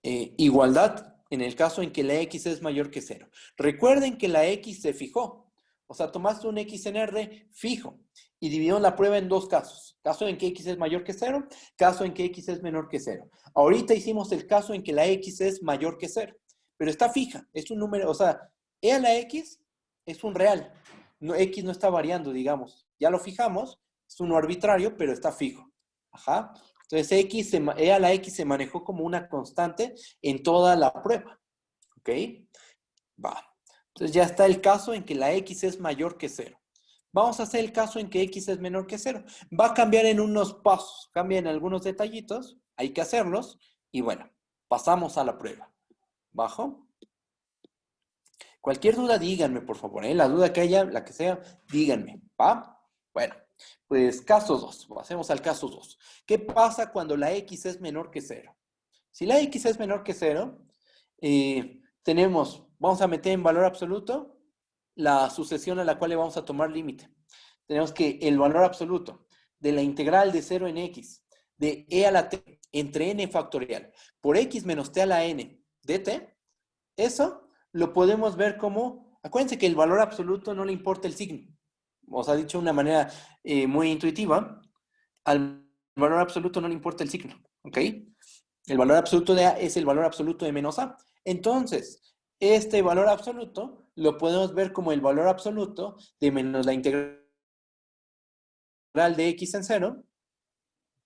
igualdad en el caso en que la x es mayor que 0. Recuerden que la x se fijó. O sea, tomaste un x en R fijo y dividimos la prueba en dos casos. Caso en que x es mayor que 0, caso en que x es menor que 0. Ahorita hicimos el caso en que la x es mayor que 0, pero está fija, es un número, o sea, e a la x es un real. No, x no está variando, digamos. Ya lo fijamos, es uno arbitrario, pero está fijo. Ajá. Entonces, e a la x se manejó como una constante en toda la prueba. ¿Ok? Va. Entonces ya está el caso en que la x es mayor que 0. Vamos a hacer el caso en que x es menor que 0. Va a cambiar en unos pasos, cambia en algunos detallitos, hay que hacerlos, y bueno, pasamos a la prueba. Bajo. Cualquier duda, díganme, por favor, ¿eh? La duda que haya, la que sea, díganme, ¿va? Bueno, pues caso 2, pasemos al caso 2. ¿Qué pasa cuando la x es menor que 0? Si la x es menor que 0, vamos a meter en valor absoluto la sucesión a la cual le vamos a tomar límite. Tenemos que el valor absoluto de la integral de 0 en x de e a la t entre n factorial por x menos t a la n de t, eso lo podemos ver como, acuérdense que el valor absoluto no le importa el signo. Os ha dicho de una manera muy intuitiva, al valor absoluto no le importa el signo, ¿ok? El valor absoluto de A es el valor absoluto de menos A. Entonces, este valor absoluto lo podemos ver como el valor absoluto de menos la integral de x en 0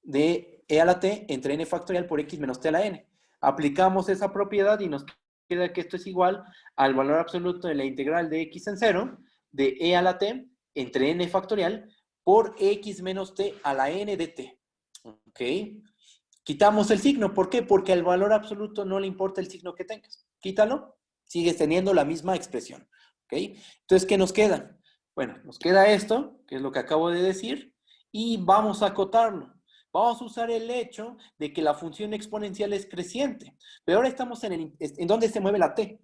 de e a la t entre n factorial por x menos t a la n. Aplicamos esa propiedad y nos queda que esto es igual al valor absoluto de la integral de x en 0 de e a la t entre n factorial por x menos t a la n de t. ¿Ok? Quitamos el signo. ¿Por qué? Porque al valor absoluto no le importa el signo que tengas. Quítalo, sigues teniendo la misma expresión. ¿Ok? Entonces, ¿qué nos queda? Bueno, nos queda esto, que es lo que acabo de decir, y vamos a acotarlo. Vamos a usar el hecho de que la función exponencial es creciente. Pero ahora estamos en dónde se mueve la t.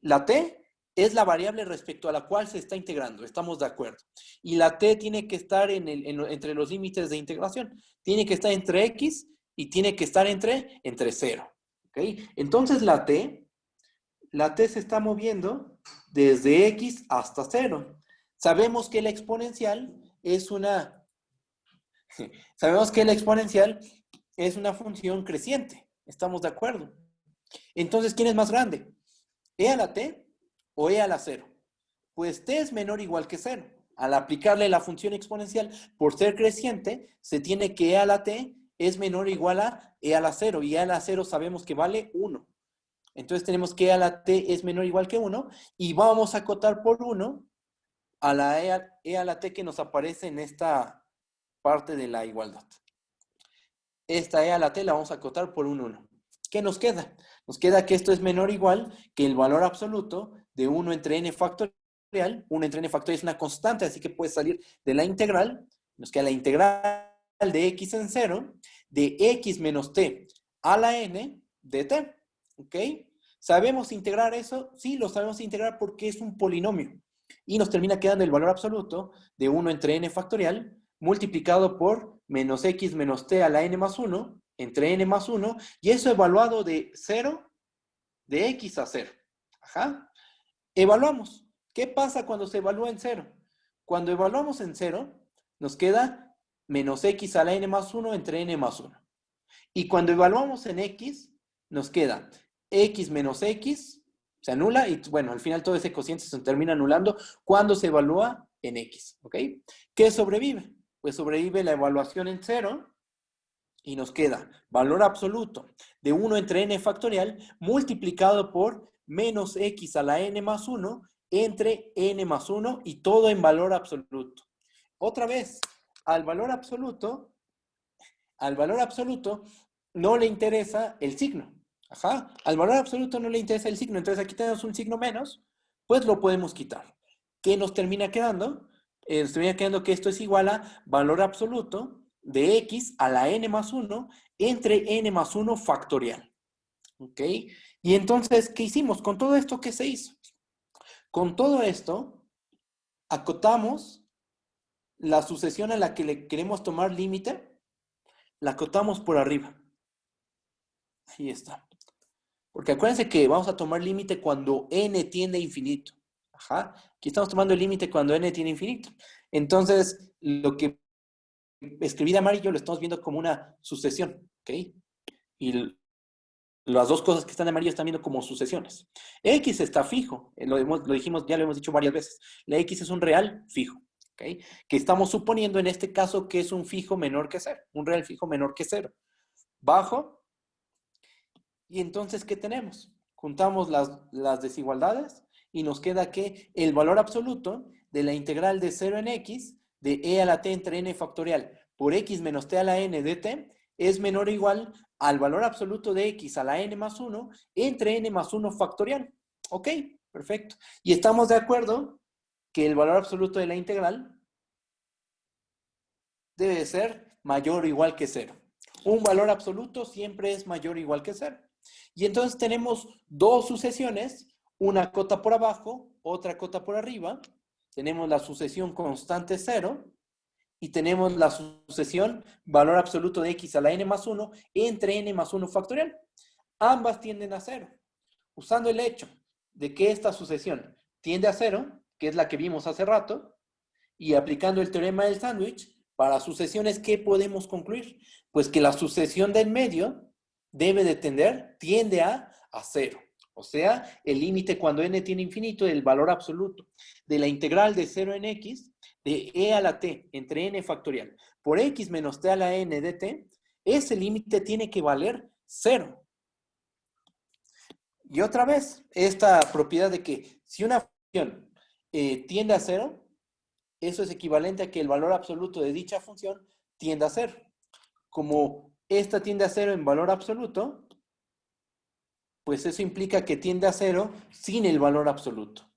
La t es la variable respecto a la cual se está integrando, estamos de acuerdo. Y la t tiene que estar entre los límites de integración. Tiene que estar entre x y tiene que estar entre 0. ¿Ok? Entonces la t se está moviendo desde x hasta 0. Sabemos que la exponencial es una función creciente. ¿Estamos de acuerdo? Entonces, ¿quién es más grande? ¿E a la t o e a la 0? Pues t es menor o igual que 0. Al aplicarle la función exponencial, por ser creciente, se tiene que e a la t es menor o igual a e a la 0. Y e a la 0 sabemos que vale 1. Entonces tenemos que e a la t es menor o igual que 1. Y vamos a acotar por 1 a la e a la t que nos aparece en esta parte de la igualdad. Esta e a la t la vamos a acotar por un 1. ¿Qué nos queda? Nos queda que esto es menor o igual que el valor absoluto de 1 entre n factorial. 1 entre n factorial es una constante, así que puede salir de la integral. Nos queda la integral de x en 0 de x menos t a la n de t. ¿Ok? ¿Sabemos integrar eso? Sí, lo sabemos integrar porque es un polinomio. Y nos termina quedando el valor absoluto de 1 entre n factorial multiplicado por menos x menos t a la n más 1 entre n más 1, y eso evaluado de 0, de x a 0. Ajá. Evaluamos. ¿Qué pasa cuando se evalúa en 0? Cuando evaluamos en 0, nos queda menos x a la n más 1 entre n más 1. Y cuando evaluamos en x, nos queda x menos x, se anula, y bueno, al final todo ese cociente se termina anulando cuando se evalúa en x. ¿Ok? ¿Qué sobrevive? Pues sobrevive la evaluación en 0, y nos queda valor absoluto de 1 entre n factorial multiplicado por menos x a la n más 1 entre n más 1 y todo en valor absoluto. Otra vez, al valor absoluto no le interesa el signo. Ajá, al valor absoluto no le interesa el signo. Entonces aquí tenemos un signo menos, pues lo podemos quitar. ¿Qué nos termina quedando? Nos termina quedando que esto es igual a valor absoluto de x a la n más 1 entre n más 1 factorial. ¿Ok? Y entonces, ¿qué hicimos? Con todo esto, ¿qué se hizo? Con todo esto, acotamos la sucesión a la que le queremos tomar límite, la acotamos por arriba. Ahí está. Porque acuérdense que vamos a tomar límite cuando n tiende a infinito. Ajá. Aquí estamos tomando el límite cuando n tiende a infinito. Entonces, lo que escribí de amarillo lo estamos viendo como una sucesión. ¿Ok? Y las dos cosas que están de amarillo están viendo como sucesiones. X está fijo. Lo dijimos, ya lo hemos dicho varias veces. La X es un real fijo. ¿Ok? Que estamos suponiendo en este caso que es un fijo menor que 0. Un real fijo menor que 0. Bajo. Y entonces, ¿qué tenemos? Juntamos las desigualdades y nos queda que el valor absoluto de la integral de 0 en x de e a la t entre n factorial por x menos t a la n de t es menor o igual al valor absoluto de x a la n más 1 entre n más 1 factorial. Ok, perfecto. Y estamos de acuerdo que el valor absoluto de la integral debe ser mayor o igual que 0. Un valor absoluto siempre es mayor o igual que 0. Y entonces tenemos dos sucesiones, una cota por abajo, otra cota por arriba. Tenemos la sucesión constante 0 y tenemos la sucesión valor absoluto de x a la n más 1 entre n más 1 factorial. Ambas tienden a 0. Usando el hecho de que esta sucesión tiende a 0, que es la que vimos hace rato, y aplicando el teorema del sándwich, para sucesiones, ¿qué podemos concluir? Pues que la sucesión del medio debe de tender, tiende a 0. O sea, el límite cuando n tiene infinito del valor absoluto de la integral de 0 en x de e a la t entre n factorial por x menos t a la n de t, ese límite tiene que valer 0. Y otra vez, esta propiedad de que si una función tiende a 0, eso es equivalente a que el valor absoluto de dicha función tiende a 0. Como esta tiende a 0 en valor absoluto, pues eso implica que tiende a 0 sin el valor absoluto.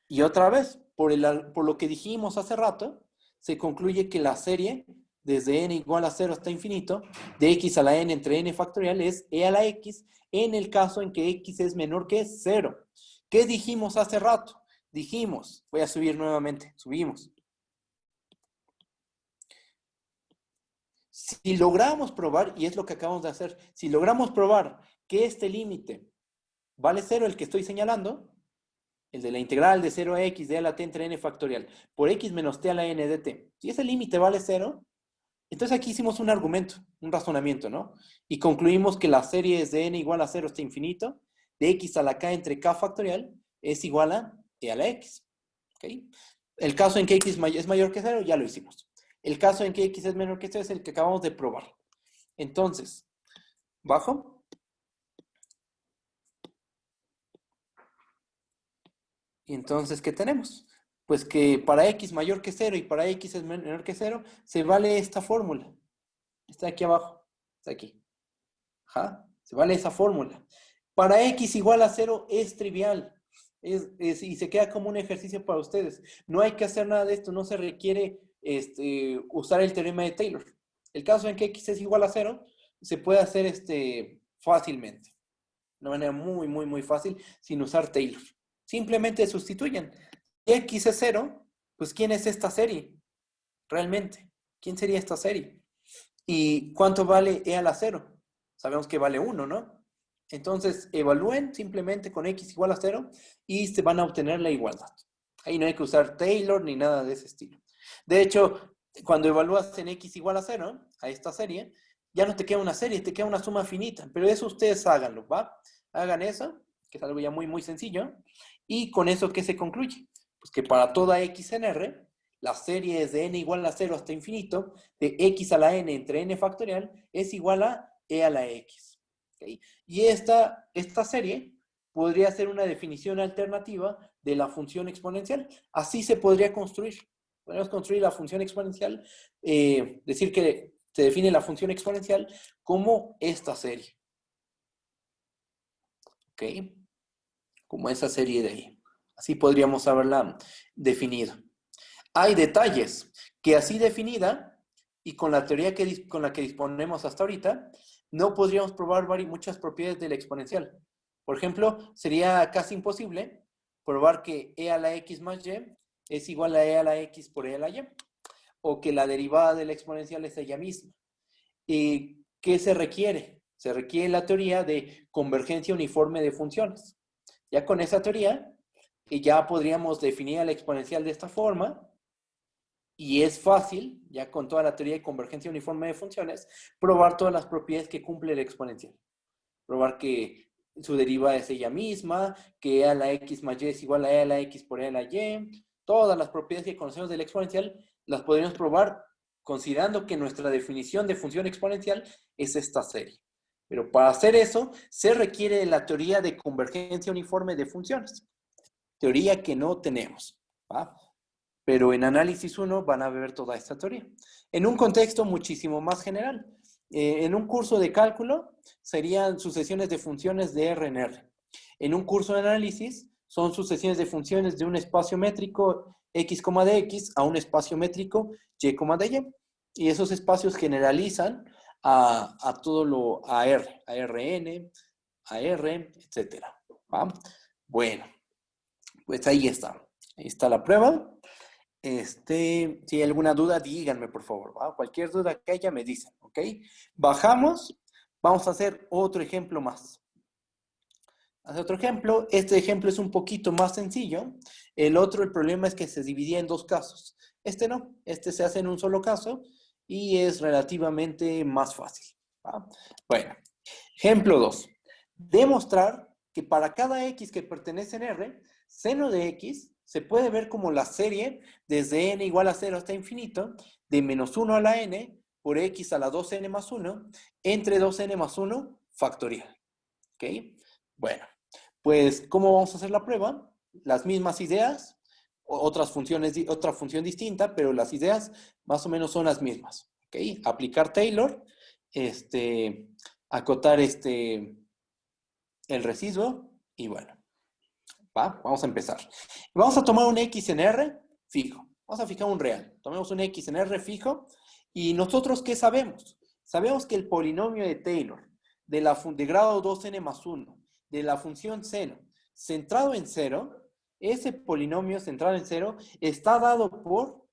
Y otra vez, por lo que dijimos hace rato, se concluye que la serie desde n igual a 0 hasta infinito de x a la n entre n factorial es e a la x en el caso en que x es menor que 0. ¿Qué dijimos hace rato? Dijimos, voy a subir nuevamente, subimos. Si logramos probar, y es lo que acabamos de hacer, si logramos probar que este límite vale 0, el que estoy señalando, el de la integral de 0 a x de a la t entre n factorial por x menos t a la n de t, si ese límite vale 0, entonces aquí hicimos un argumento, un razonamiento, ¿no? Y concluimos que la serie es de n igual a 0 hasta infinito, de x a la k entre k factorial es igual a e a la x. ¿Ok? El caso en que x es mayor que 0, ya lo hicimos. El caso en que x es menor que 0 es el que acabamos de probar. Entonces, bajo. Y entonces, ¿qué tenemos? Pues que para x mayor que 0 y para x es menor que 0, se vale esta fórmula. Está aquí abajo. Está aquí. Ajá. Se vale esa fórmula. Para x igual a 0 es trivial. Y se queda como un ejercicio para ustedes. No hay que hacer nada de esto. No se requiere usar el teorema de Taylor. El caso en que x es igual a 0, se puede hacer fácilmente. De una manera muy, muy, muy fácil, sin usar Taylor. Simplemente sustituyen. Si x es 0, pues ¿quién es esta serie? Realmente. ¿Quién sería esta serie? ¿Y cuánto vale e a la 0? Sabemos que vale 1, ¿no? Entonces, evalúen simplemente con x igual a 0 y se van a obtener la igualdad. Ahí no hay que usar Taylor ni nada de ese estilo. De hecho, cuando evalúas en x igual a 0, a esta serie, ya no te queda una serie, te queda una suma finita. Pero eso ustedes háganlo, ¿va? Hagan eso, que es algo ya muy, muy sencillo. Y con eso, ¿qué se concluye? Pues que para toda x en R, la serie es de n igual a 0 hasta infinito, de x a la n entre n factorial, es igual a e a la x. ¿Okay? Y esta serie podría ser una definición alternativa de la función exponencial. Así se podría construir. Podemos construir la función exponencial, decir que se define la función exponencial como esta serie. ¿Ok? Como esa serie de ahí. Así podríamos haberla definido. Hay detalles que así definida y con la teoría con la que disponemos hasta ahorita, no podríamos probar muchas propiedades de la exponencial. Por ejemplo, sería casi imposible probar que e a la x más y es igual a e a la x por e a la y, o que la derivada de la exponencial es ella misma. ¿Y qué se requiere? Se requiere la teoría de convergencia uniforme de funciones. Ya con esa teoría, ya podríamos definir a la exponencial de esta forma, y es fácil, ya con toda la teoría de convergencia uniforme de funciones, probar todas las propiedades que cumple la exponencial. Probar que su derivada es ella misma, que e a la x más y es igual a e a la x por e a la y. Todas las propiedades que conocemos de la exponencial las podríamos probar considerando que nuestra definición de función exponencial es esta serie. Pero para hacer eso, se requiere la teoría de convergencia uniforme de funciones. Teoría que no tenemos. ¿Va? Pero en análisis 1 van a ver toda esta teoría. En un contexto muchísimo más general. En un curso de cálculo serían sucesiones de funciones de R en R. En un curso de análisis son sucesiones de funciones de un espacio métrico x, de x a un espacio métrico y, de y. Y esos espacios generalizan a todo a R, a Rn, a R, etc. ¿Va? Bueno, pues ahí está. Ahí está la prueba. Si hay alguna duda, díganme, por favor, ¿va? Cualquier duda que haya, me dicen, ¿ok? Bajamos, vamos a hacer otro ejemplo más. Hacer otro ejemplo, este ejemplo es un poquito más sencillo. El otro, el problema es que se dividía en dos casos. Este no, este se hace en un solo caso y es relativamente más fácil, ¿va? Bueno, ejemplo 2. Demostrar que para cada x que pertenece en R, seno de x se puede ver como la serie desde n igual a 0 hasta infinito de menos 1 a la n por x a la 2n más 1 entre 2n más 1 factorial. ¿Ok? Bueno, pues ¿cómo vamos a hacer la prueba? Las mismas ideas, otra función distinta, pero las ideas más o menos son las mismas. ¿Ok? Aplicar Taylor, acotar el residuo y bueno. ¿Va? Vamos a empezar. Vamos a tomar un x en R fijo. Vamos a fijar un real. Tomemos un x en R fijo. ¿Y nosotros qué sabemos? Sabemos que el polinomio de Taylor de grado 2n más 1 de la función seno centrado en 0, ese polinomio centrado en 0 está dado por,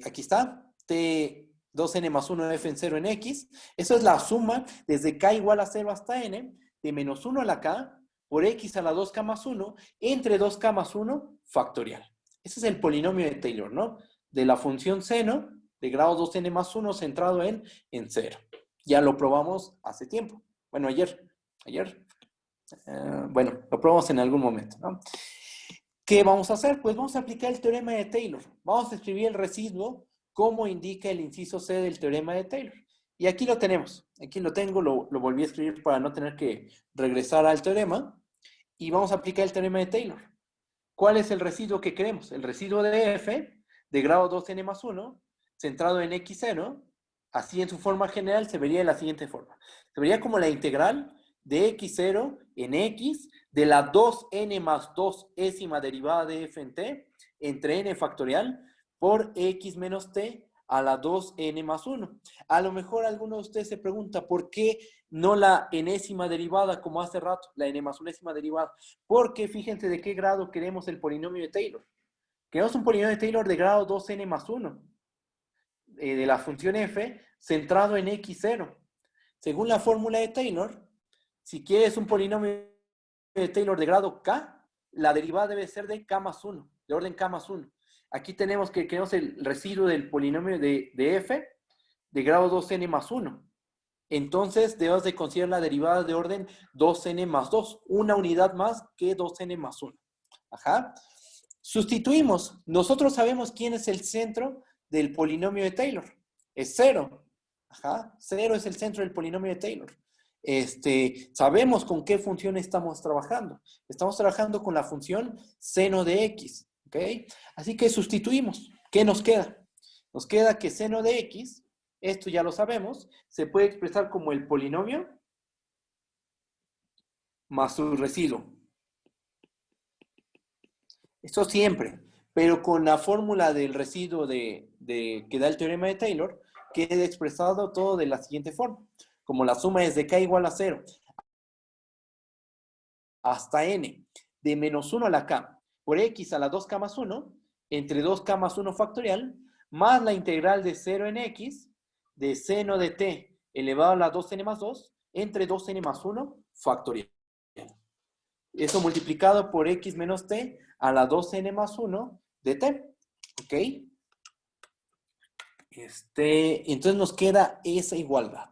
aquí está, t 2n más 1 f en 0 en x. Eso es la suma desde k igual a 0 hasta n de menos 1 a la k por x a la 2k más 1 entre 2k más 1 factorial. Ese es el polinomio de Taylor, ¿no? De la función seno de grado 2n más 1 centrado en 0. Ya lo probamos hace tiempo. Bueno, ayer. Bueno, lo probamos en algún momento, ¿no? ¿Qué vamos a hacer? Pues vamos a aplicar el teorema de Taylor. Vamos a escribir el residuo como indica el inciso C del teorema de Taylor. Y aquí lo tenemos. Aquí lo tengo, lo volví a escribir para no tener que regresar al teorema. Y vamos a aplicar el teorema de Taylor. ¿Cuál es el residuo que queremos? El residuo de f de grado 2n más 1, centrado en x0, así en su forma general se vería de la siguiente forma. Se vería como la integral de x0 en x de la 2n más 2 ésima derivada de f en t entre n factorial por x menos t a la 2n más 1. A lo mejor alguno de ustedes se pregunta, ¿por qué no la enésima derivada como hace rato, la n más unésima derivada? Porque fíjense de qué grado queremos el polinomio de Taylor. Queremos un polinomio de Taylor de grado 2n más 1, de la función f, centrado en x0. Según la fórmula de Taylor, si quieres un polinomio de Taylor de grado k, la derivada debe ser de k más 1, de orden k más 1. Aquí tenemos que queremos el residuo del polinomio de f de grado 2n más 1. Entonces, debemos de considerar la derivada de orden 2n más 2, una unidad más que 2n más 1. Ajá. Sustituimos. Nosotros sabemos quién es el centro del polinomio de Taylor. Es 0. Ajá. 0 es el centro del polinomio de Taylor. Sabemos con qué función estamos trabajando. Estamos trabajando con la función seno de x. ¿Ok? Así que sustituimos. ¿Qué nos queda? Nos queda que seno de x, esto ya lo sabemos, se puede expresar como el polinomio más su residuo. Esto siempre, pero con la fórmula del residuo que da el teorema de Taylor, queda expresado todo de la siguiente forma. Como la suma es de k igual a 0 hasta n de menos 1 a la k por x a la 2k más 1 entre 2k más 1 factorial más la integral de 0 en x de seno de t elevado a la 2n más 2 entre 2n más 1 factorial. Eso multiplicado por x menos t a la 2n más 1 de t. ¿Ok? Entonces nos queda esa igualdad.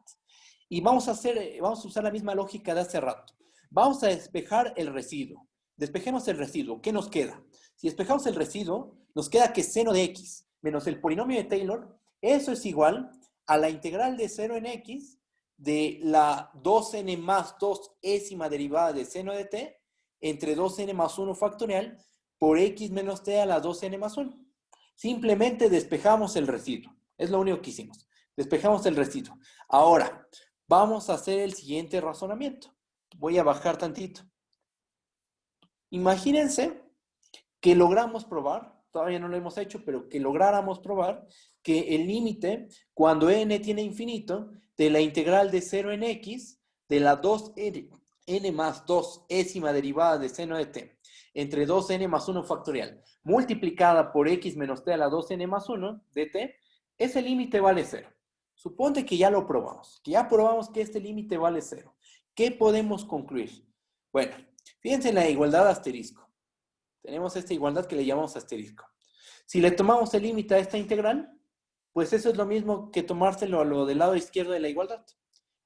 Y vamos a usar la misma lógica de hace rato. Vamos a despejar el residuo. Despejemos el residuo. ¿Qué nos queda? Si despejamos el residuo, nos queda que seno de x menos el polinomio de Taylor, eso es igual a la integral de 0 en x de la 2n más 2 ésima derivada de seno de t entre 2n más 1 factorial por x menos t a la 2n más 1. Simplemente despejamos el residuo. Es lo único que hicimos. Despejamos el residuo. Ahora, vamos a hacer el siguiente razonamiento. Voy a bajar tantito. Imagínense que logramos probar, todavía no lo hemos hecho, pero que lográramos probar que el límite, cuando n tiene infinito, de la integral de 0 en x, de la 2n más 2 ésima derivada de seno de t, entre 2n más 1 factorial, multiplicada por x menos t a la 2n más 1 de t, ese límite vale 0. Suponte que ya lo probamos, que ya probamos que este límite vale 0. ¿Qué podemos concluir? Bueno, fíjense en la igualdad asterisco. Tenemos esta igualdad que le llamamos asterisco. Si le tomamos el límite a esta integral, pues eso es lo mismo que tomárselo a lo del lado izquierdo de la igualdad.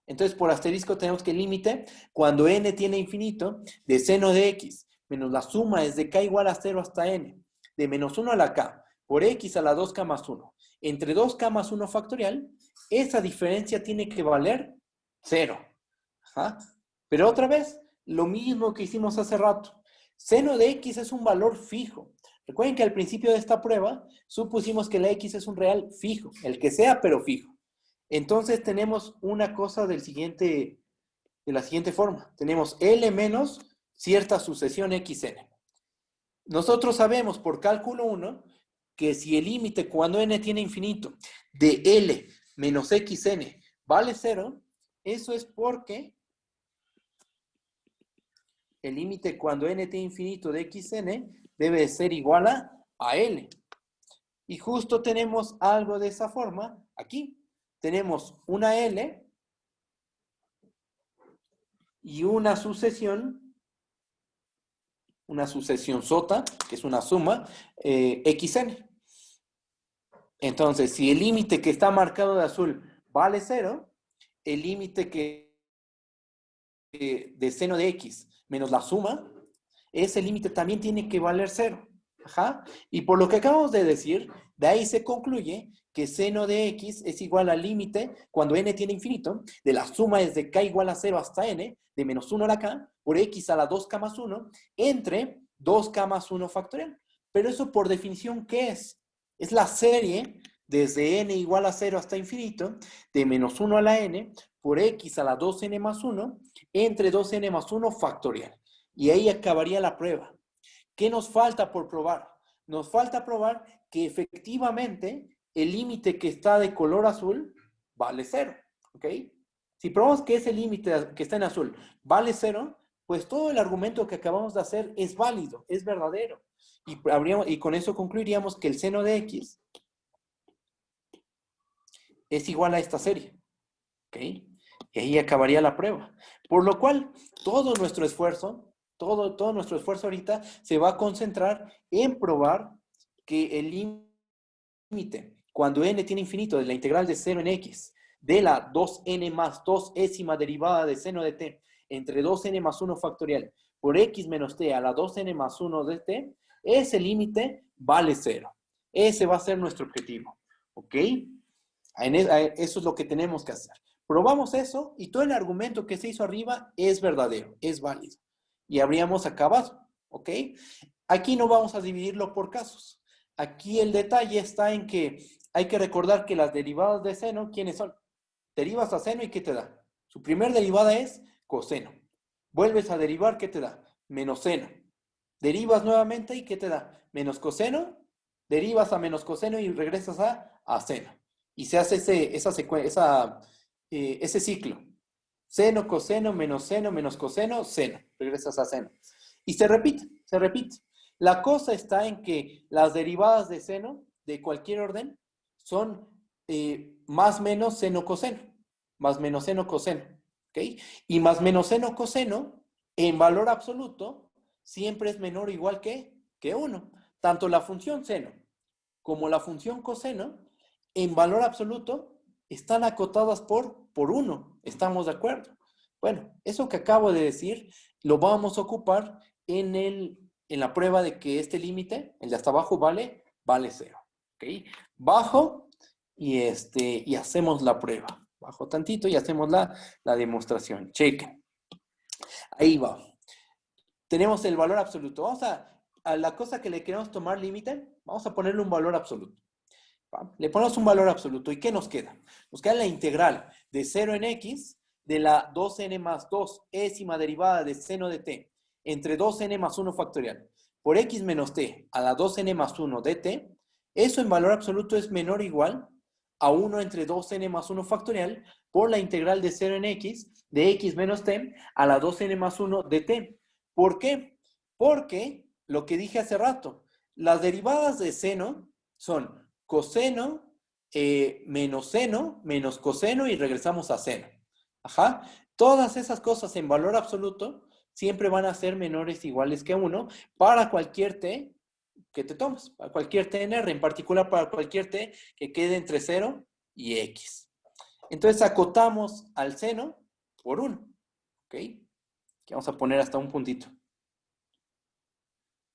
Entonces, por asterisco tenemos que el límite, cuando n tiene infinito, de seno de x, menos la suma es de k igual a 0 hasta n, de menos 1 a la k, por x a la 2k más 1, entre 2k más 1 factorial, esa diferencia tiene que valer 0. Ajá. Pero otra vez, lo mismo que hicimos hace rato. Seno de x es un valor fijo. Recuerden que al principio de esta prueba supusimos que la x es un real fijo, el que sea, pero fijo. Entonces tenemos una cosa de la siguiente forma. Tenemos L menos cierta sucesión xn. Nosotros sabemos por cálculo 1 que si el límite cuando n tiene infinito de L menos xn vale 0, eso es porque el límite cuando n tiene infinito de xn debe ser igual a L. Y justo tenemos algo de esa forma aquí. Tenemos una L y una sucesión sota, que es una suma, xn. Entonces, si el límite que está marcado de azul vale 0, el límite de seno de x menos la suma ese límite también tiene que valer 0. Ajá. Y por lo que acabamos de decir, de ahí se concluye que seno de x es igual al límite, cuando n tiene infinito, de la suma desde k igual a 0 hasta n, de menos 1 a la k, por x a la 2k más 1, entre 2k más 1 factorial. Pero eso por definición, ¿qué es? Es la serie desde n igual a 0 hasta infinito, de menos 1 a la n, por x a la 2n más 1, entre 2n más 1 factorial. Y ahí acabaría la prueba. ¿Qué nos falta por probar? Nos falta probar que efectivamente el límite que está de color azul vale 0, ¿ok? Si probamos que ese límite que está en azul vale 0, pues todo el argumento que acabamos de hacer es válido, es verdadero. Y con eso concluiríamos que el seno de x es igual a esta serie, ¿ok? Y ahí acabaría la prueba. Por lo cual, todo nuestro esfuerzo ahorita se va a concentrar en probar que el límite, cuando n tiene infinito, de la integral de 0 en x, de la 2n más 2ª derivada de seno de t, entre 2n más 1 factorial, por x menos t a la 2n más 1 de t, ese límite vale 0. Ese va a ser nuestro objetivo, ¿ok? Eso es lo que tenemos que hacer. Probamos eso y todo el argumento que se hizo arriba es verdadero, es válido. Y habríamos acabado, ¿ok? Aquí no vamos a dividirlo por casos. Aquí el detalle está en que hay que recordar que las derivadas de seno, ¿quiénes son? Derivas a seno y ¿qué te da? Su primer derivada es coseno. Vuelves a derivar, ¿qué te da? Menos seno. Derivas nuevamente y ¿qué te da? Menos coseno. Derivas a menos coseno y regresas a seno. Y se hace ese ciclo. Seno, coseno, menos coseno, seno. Regresas a seno. Y se repite, se repite. La cosa está en que las derivadas de seno, de cualquier orden, son más menos seno coseno. Más menos seno coseno. ¿Ok? Y más menos seno coseno, en valor absoluto, siempre es menor o igual que 1. Tanto la función seno como la función coseno, en valor absoluto, están acotadas por 1. ¿Estamos de acuerdo? Bueno, eso que acabo de decir, lo vamos a ocupar en la prueba de que este límite, el de hasta abajo, vale 0. ¿Ok? Bajo y hacemos la prueba. Bajo tantito y hacemos la demostración. Chequen. Ahí va. Tenemos el valor absoluto. Vamos a la cosa que le queremos tomar límite, vamos a ponerle un valor absoluto. ¿Va? Le ponemos un valor absoluto. ¿Y qué nos queda? Nos queda la integral de 0 en x de la 2n más 2ª derivada de seno de t entre 2n más 1 factorial por x menos t a la 2n más 1 de t. Eso en valor absoluto es menor o igual a 1 entre 2n más 1 factorial por la integral de 0 en x de x menos t a la 2n más 1 de t. ¿Por qué? Porque lo que dije hace rato, las derivadas de seno son coseno, menos coseno y regresamos a seno. Ajá. Todas esas cosas en valor absoluto siempre van a ser menores o iguales que 1 para cualquier t que te tomes, para cualquier t en R, en particular para cualquier t que quede entre 0 y x. Entonces acotamos al seno por 1. ¿Ok? Que vamos a poner hasta un puntito.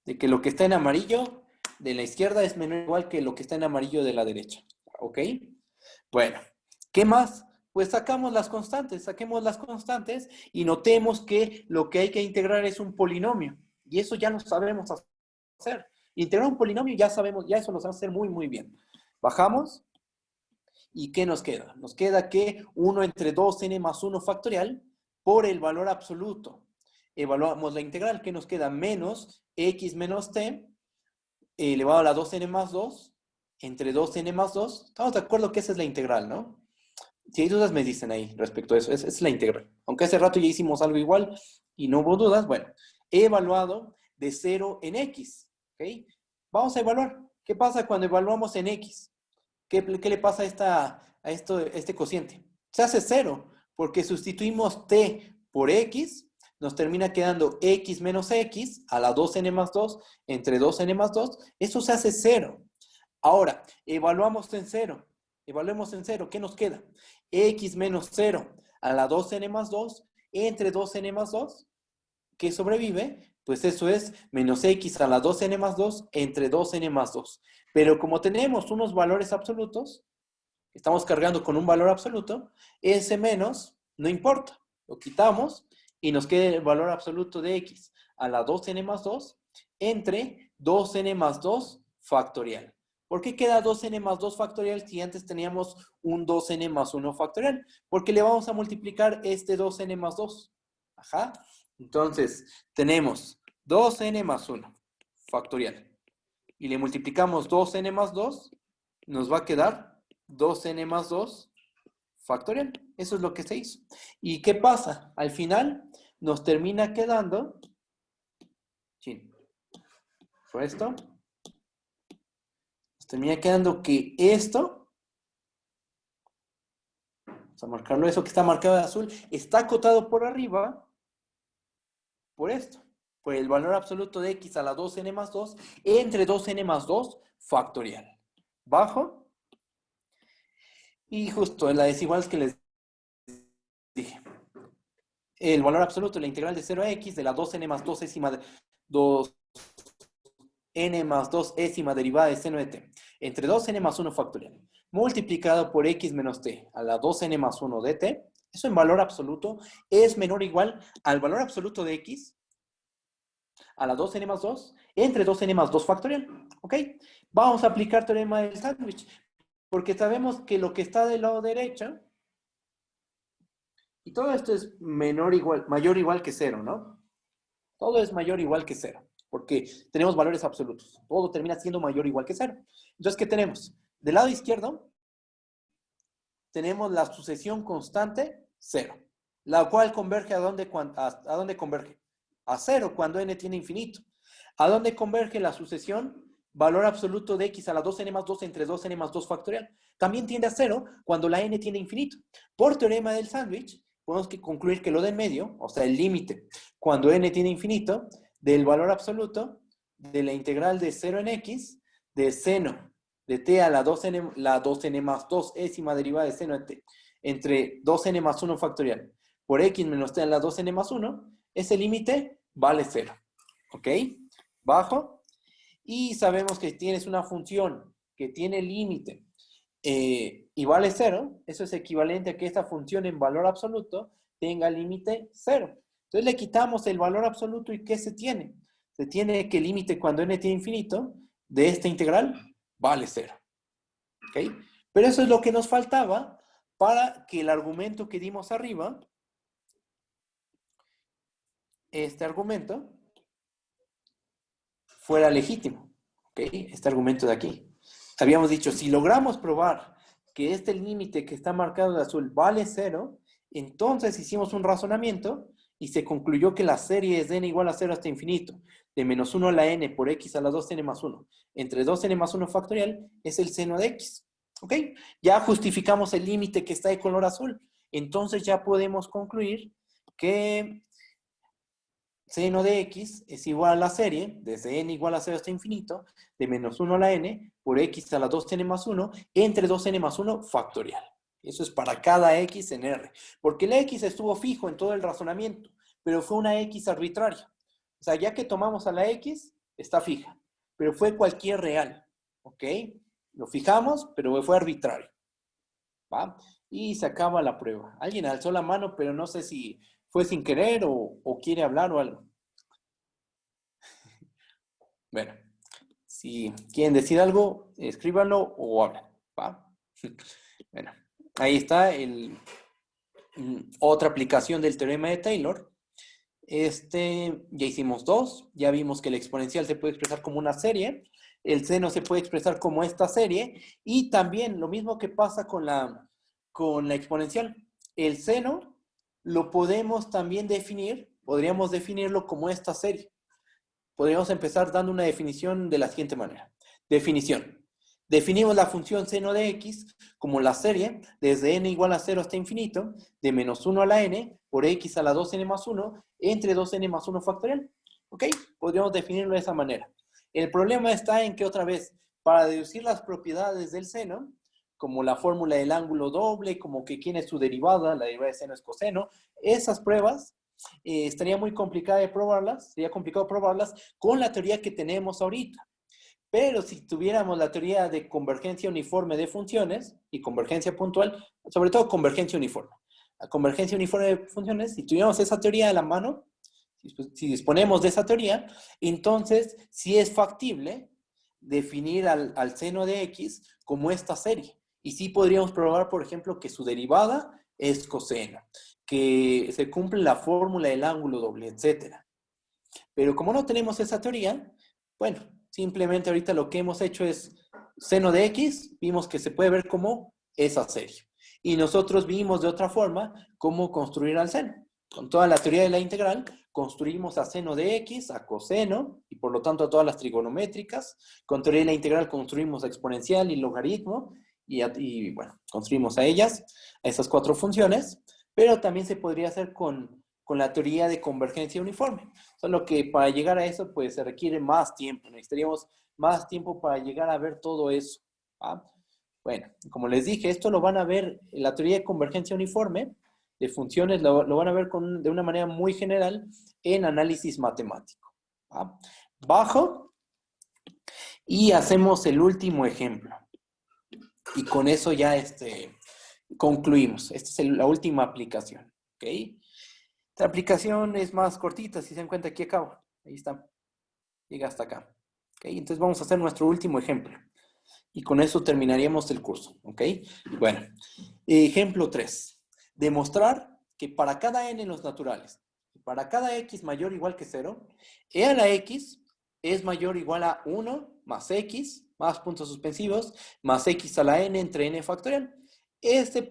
De que lo que está en amarillo de la izquierda es menor o igual que lo que está en amarillo de la derecha. ¿Ok? Bueno, ¿qué más? Pues saquemos las constantes y notemos que lo que hay que integrar es un polinomio. Y eso ya lo sabemos hacer. Integrar un polinomio ya sabemos, ya eso lo sabemos hacer muy, muy bien. Bajamos. ¿Y qué nos queda? Nos queda que 1 entre 2n más 1 factorial por el valor absoluto. Evaluamos la integral, que nos queda menos x menos t elevado a la 2n más 2 entre 2n más 2. Estamos de acuerdo que esa es la integral, ¿no? Si hay dudas me dicen ahí respecto a eso. Es la integral. Aunque hace rato ya hicimos algo igual y no hubo dudas, bueno, he evaluado de 0 en x. ¿Ok? Vamos a evaluar. ¿Qué pasa cuando evaluamos en x? ¿Qué le pasa a este cociente? Se hace 0, porque sustituimos t por x, nos termina quedando x menos x a la 2n más 2 entre 2n más 2, eso se hace 0. Ahora, evaluamos en 0. Evaluemos en 0, ¿qué nos queda? X menos 0 a la 2n más 2 entre 2n más 2, ¿qué sobrevive? Pues eso es menos x a la 2n más 2 entre 2n más 2. Pero como tenemos unos valores absolutos, estamos cargando con un valor absoluto, ese menos no importa. Lo quitamos y nos queda el valor absoluto de x a la 2n más 2 entre 2n más 2 factorial. ¿Por qué queda 2n más 2 factorial si antes teníamos un 2n más 1 factorial? Porque le vamos a multiplicar este 2n más 2. Ajá. Entonces, tenemos 2n más 1 factorial. Y le multiplicamos 2n más 2, nos va a quedar 2n más 2 factorial. Eso es lo que se hizo. ¿Y qué pasa? Al final nos termina quedando, por esto, nos termina quedando que esto, vamos a marcarlo, eso que está marcado de azul, está acotado por arriba por esto, por el valor absoluto de x a la 2n más 2 entre 2n más 2 factorial. Bajo. Y justo en la desigual que les dije. El valor absoluto de la integral de 0 a x de la 2n más 2 décima de 2n más 2 décima derivada de seno de t entre 2n más 1 factorial multiplicado por x menos t a la 2n más 1 de t. Eso en valor absoluto es menor o igual al valor absoluto de x a la 2n más 2 entre 2n más 2 factorial. ¿Ok? Vamos a aplicar teorema del sándwich porque sabemos que lo que está del lado derecho, y todo esto es mayor o igual que 0, ¿no? Todo es mayor o igual que 0, porque tenemos valores absolutos. Todo termina siendo mayor o igual que 0. Entonces, ¿qué tenemos? Del lado izquierdo, tenemos la sucesión constante 0, la cual converge ¿a dónde converge? A 0 cuando n tiene infinito. ¿A dónde converge la sucesión? Valor absoluto de x a la 2n más 2 entre 2n más 2 factorial. También tiende a 0 cuando la n tiene infinito. Por teorema del sándwich, podemos concluir que lo de en medio, o sea, el límite, cuando n tiene infinito, del valor absoluto de la integral de 0 en x, de seno de t a la 2n más 2 décima derivada de seno de t, entre 2n más 1 factorial, por x menos t a la 2n más 1, ese límite vale 0. ¿Ok? Bajo. Y sabemos que tienes una función que tiene límite y vale 0, eso es equivalente a que esta función en valor absoluto tenga límite 0. Entonces le quitamos el valor absoluto y ¿qué se tiene? Se tiene que el límite cuando n tiene infinito de esta integral vale 0. ¿Ok? Pero eso es lo que nos faltaba para que el argumento que dimos arriba, este argumento, fuera legítimo. ¿Ok? Este argumento de aquí. Habíamos dicho, si logramos probar que este límite que está marcado de azul vale 0, entonces hicimos un razonamiento y se concluyó que la serie es de n igual a 0 hasta infinito, de menos 1 a la n por x a la 2n más 1, entre 2n más 1 factorial, es el seno de x. ¿Ok? Ya justificamos el límite que está de color azul. Entonces ya podemos concluir que seno de x es igual a la serie, desde n igual a 0 hasta infinito, de menos 1 a la n por x a la 2n más 1, entre 2n más 1 factorial. Eso es para cada x en R. Porque el x estuvo fijo en todo el razonamiento, pero fue una x arbitraria. O sea, ya que tomamos a la x, está fija. Pero fue cualquier real. ¿Ok? Lo fijamos, pero fue arbitrario. ¿Va? Y se acaba la prueba. Alguien alzó la mano, pero no sé si fue sin querer o quiere hablar o algo. Bueno, si quieren decir algo, escríbanlo o hablan. ¿Va? Bueno, ahí está otra aplicación del teorema de Taylor. Ya hicimos dos. Ya vimos que el exponencial se puede expresar como una serie. El seno se puede expresar como esta serie. Y también lo mismo que pasa con la exponencial. El seno lo podemos también definir, podríamos definirlo como esta serie. Podríamos empezar dando una definición de la siguiente manera. Definición. Definimos la función seno de x como la serie desde n igual a 0 hasta infinito de menos 1 a la n por x a la 2n más 1 entre 2n más 1 factorial. ¿Ok? Podríamos definirlo de esa manera. El problema está en que otra vez, para deducir las propiedades del seno, como la fórmula del ángulo doble, como que quién es su derivada, la derivada de seno es coseno, esas pruebas estaría muy complicada de probarlas, sería complicado probarlas con la teoría que tenemos ahorita. Pero si tuviéramos la teoría de convergencia uniforme de funciones y convergencia puntual, sobre todo convergencia uniforme. La convergencia uniforme de funciones, si tuviéramos esa teoría a la mano, si disponemos de esa teoría, entonces sí es factible definir al seno de x como esta serie. Y sí podríamos probar, por ejemplo, que su derivada es coseno, que se cumple la fórmula del ángulo doble, etc. Pero como no tenemos esa teoría, bueno, simplemente ahorita lo que hemos hecho es seno de x, vimos que se puede ver como esa serie. Y nosotros vimos de otra forma cómo construir al seno. Con toda la teoría de la integral, construimos a seno de x, a coseno, y por lo tanto a todas las trigonométricas. Con teoría de la integral construimos a exponencial y logaritmo, y bueno, construimos a ellas, a esas cuatro funciones, pero también se podría hacer con la teoría de convergencia uniforme. Solo que para llegar a eso, pues se requiere más tiempo. Necesitaríamos más tiempo para llegar a ver todo eso. ¿Va? Bueno, como les dije, esto lo van a ver en la teoría de convergencia uniforme de funciones, lo van a ver de una manera muy general en análisis matemático. ¿Va? Bajo y hacemos el último ejemplo. Y con eso ya concluimos. Esta es la última aplicación. ¿Ok? Esta aplicación es más cortita, si se dan cuenta, aquí acabo. Ahí está. Llega hasta acá. ¿Okay? Entonces vamos a hacer nuestro último ejemplo. Y con eso terminaríamos el curso. ¿Ok? Bueno, ejemplo 3. Demostrar que para cada n en los naturales, para cada x mayor o igual que 0, e a la x es mayor o igual a 1 más x, más puntos suspensivos, más x a la n entre n factorial. Este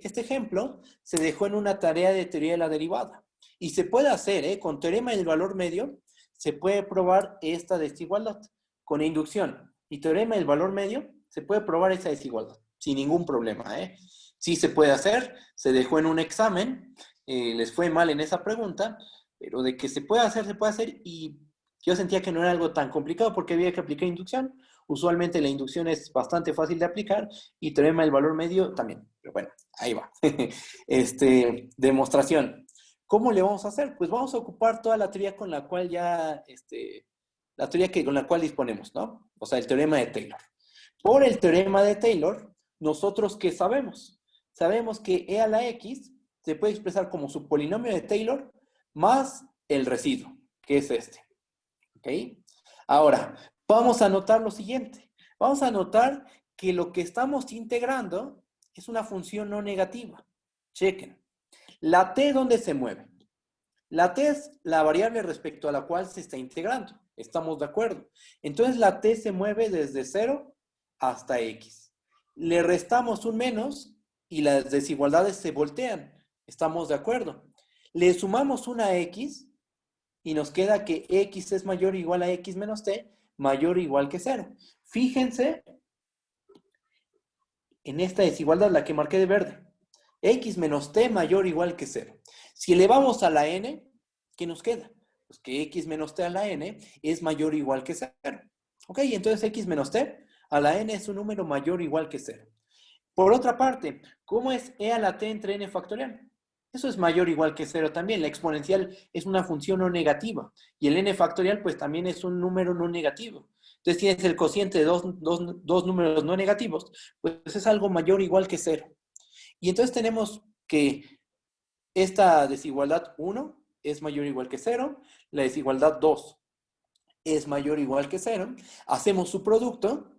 ejemplo se dejó en una tarea de teoría de la derivada. Y se puede hacer, con teorema del valor medio, se puede probar esta desigualdad. Con inducción y teorema del valor medio, se puede probar esa desigualdad. Sin ningún problema, Sí se puede hacer, se dejó en un examen, les fue mal en esa pregunta, pero de que se puede hacer, y yo sentía que no era algo tan complicado porque había que aplicar inducción. Usualmente la inducción es bastante fácil de aplicar y teorema del valor medio también. Pero bueno, ahí va. Demostración. ¿Cómo le vamos a hacer? Pues vamos a ocupar toda la teoría con la cual ya, la teoría con la cual disponemos, ¿no? O sea, el teorema de Taylor. Por el teorema de Taylor, nosotros ¿qué sabemos? Sabemos que e a la x se puede expresar como su polinomio de Taylor más el residuo, que es este. ¿Ok? Ahora, vamos a notar lo siguiente. Vamos a notar que lo que estamos integrando es una función no negativa. Chequen. La t, ¿dónde se mueve? La t es la variable respecto a la cual se está integrando. ¿Estamos de acuerdo? Entonces la t se mueve desde 0 hasta x. Le restamos un menos y las desigualdades se voltean. ¿Estamos de acuerdo? Le sumamos una x y nos queda que x es mayor o igual a x menos t, mayor o igual que 0. Fíjense en esta desigualdad, la que marqué de verde. X menos t mayor o igual que 0. Si elevamos a la n, ¿qué nos queda? Pues que x menos t a la n es mayor o igual que 0. Ok, entonces x menos t a la n es un número mayor o igual que 0. Por otra parte, ¿cómo es e a la t entre n factorial? Eso es mayor o igual que 0 también. La exponencial es una función no negativa. Y el n factorial, pues también es un número no negativo. Entonces tienes el cociente de dos números no negativos, pues es algo mayor o igual que 0. Y entonces tenemos que esta desigualdad 1 es mayor o igual que 0, la desigualdad 2 es mayor o igual que 0. Hacemos su producto,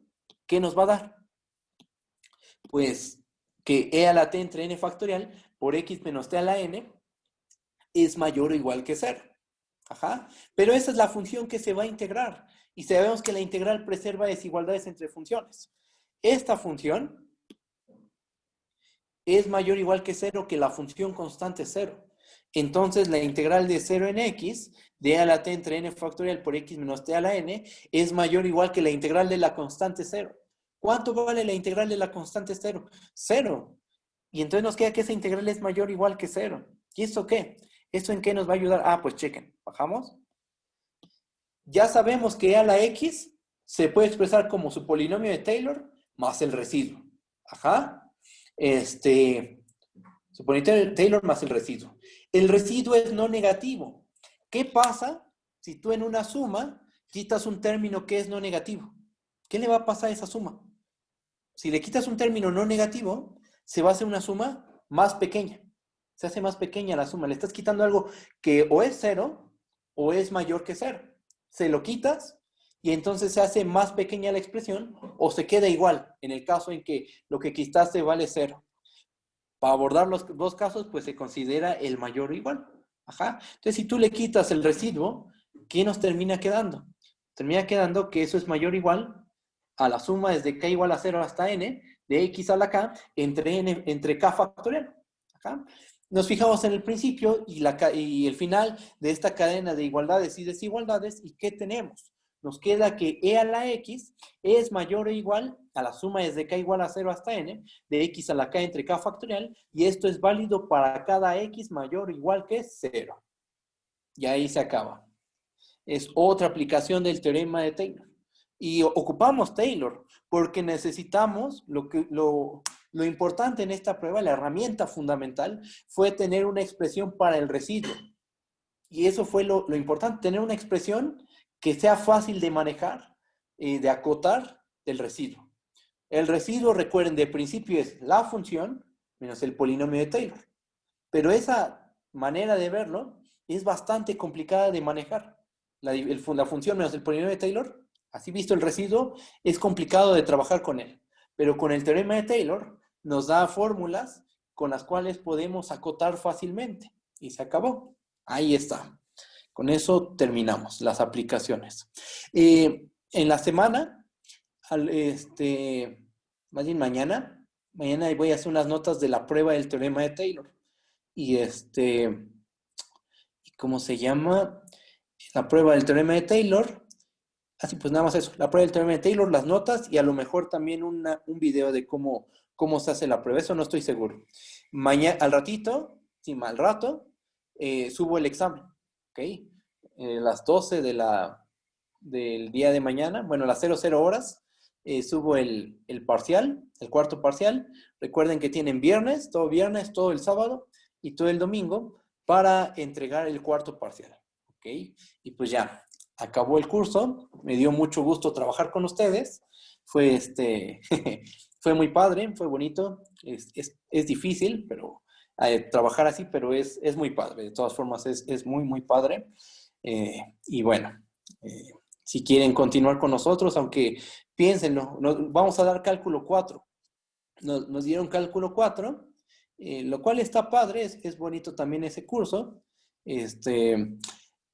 ¿qué nos va a dar? Pues que e a la t entre n factorial por x menos t a la n es mayor o igual que 0. Ajá. Pero esa es la función que se va a integrar. Y sabemos que la integral preserva desigualdades entre funciones. Esta función es mayor o igual que 0 que la función constante 0. Entonces, la integral de 0 en x, de e a la t entre n factorial por x menos t a la n, es mayor o igual que la integral de la constante 0. ¿Cuánto vale la integral de la constante 0? 0. Y entonces nos queda que esa integral es mayor o igual que 0. ¿Y eso qué? ¿Eso en qué nos va a ayudar? Ah, pues chequen. Bajamos. Ya sabemos que e a la x se puede expresar como su polinomio de Taylor más el residuo. Ajá. Su polinomio de Taylor más el residuo. El residuo es no negativo. ¿Qué pasa si tú en una suma quitas un término que es no negativo? ¿Qué le va a pasar a esa suma? Si le quitas un término no negativo, se va a hacer una suma más pequeña. Se hace más pequeña la suma. Le estás quitando algo que o es cero o es mayor que cero. Se lo quitas y entonces se hace más pequeña la expresión o se queda igual en el caso en que lo que quitaste vale cero. Para abordar los dos casos, pues se considera el mayor o igual. Ajá. Entonces, si tú le quitas el residuo, ¿qué nos termina quedando? Termina quedando que eso es mayor o igual a la suma desde k igual a 0 hasta n de x a la k entre k factorial. Ajá. Nos fijamos en el principio y el final de esta cadena de igualdades y desigualdades. ¿Y qué tenemos? Nos queda que e a la x es mayor o igual a la suma desde k igual a 0 hasta n de x a la k entre k factorial, y esto es válido para cada x mayor o igual que 0. Y ahí se acaba. Es otra aplicación del teorema de Taylor. Y ocupamos Taylor porque necesitamos lo importante en esta prueba, la herramienta fundamental, fue tener una expresión para el residuo. Y eso fue lo importante, tener una expresión que sea fácil de manejar, de acotar del residuo. El residuo, recuerden, de principio es la función menos el polinomio de Taylor. Pero esa manera de verlo es bastante complicada de manejar. La función menos el polinomio de Taylor, así visto el residuo, es complicado de trabajar con él. Pero con el teorema de Taylor nos da fórmulas con las cuales podemos acotar fácilmente. Y se acabó. Ahí está. Con eso terminamos las aplicaciones. En la semana, más bien mañana voy a hacer unas notas de la prueba del teorema de Taylor. Y ¿cómo se llama? La prueba del teorema de Taylor. Así pues nada más eso. La prueba del teorema de Taylor, las notas y a lo mejor también un video de cómo se hace la prueba. Eso no estoy seguro. Mañana, al ratito, sí, al rato, subo el examen. ¿Ok? Las 12 del día de mañana, bueno, las 00 horas, subo el parcial, el cuarto parcial. Recuerden que tienen viernes, todo el sábado y todo el domingo para entregar el cuarto parcial. ¿Ok? Y pues ya, acabó el curso. Me dio mucho gusto trabajar con ustedes. Fue fue muy padre, fue bonito. Es difícil, pero trabajar así, pero es muy padre. De todas formas, es muy, muy padre. Y bueno, si quieren continuar con nosotros, aunque piénsenlo, vamos a dar cálculo 4. Nos dieron cálculo 4, lo cual está padre, es bonito también ese curso.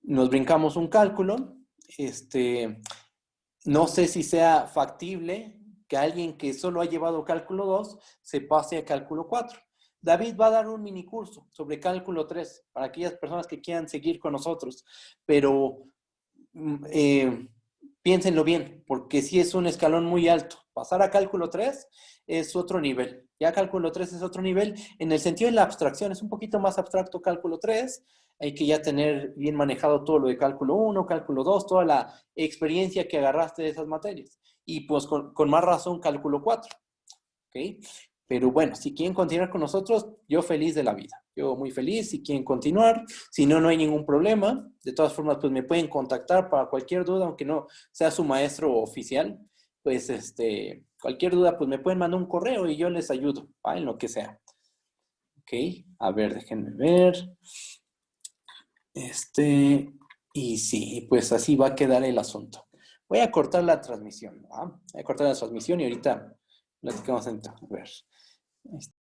Nos brincamos un cálculo. No sé si sea factible que alguien que solo ha llevado cálculo 2 se pase a cálculo 4. David va a dar un mini curso sobre cálculo 3 para aquellas personas que quieran seguir con nosotros, pero piénsenlo bien, porque sí es un escalón muy alto. Pasar a cálculo 3 es otro nivel. Ya cálculo 3 es otro nivel. En el sentido de la abstracción, es un poquito más abstracto cálculo 3. Hay que ya tener bien manejado todo lo de cálculo 1, cálculo 2, toda la experiencia que agarraste de esas materias. Y pues con más razón cálculo 4. ¿Ok? Pero bueno, si quieren continuar con nosotros, yo feliz de la vida. Yo muy feliz si quieren continuar. Si no, no hay ningún problema. De todas formas, pues me pueden contactar para cualquier duda, aunque no sea su maestro oficial. Pues cualquier duda, pues me pueden mandar un correo y yo les ayudo, ¿va? En lo que sea. Ok, a ver, déjenme ver. Y sí, pues así va a quedar el asunto. Voy a cortar la transmisión, ¿va? Voy a cortar la transmisión y ahorita platicamos. A ver. Ahí está.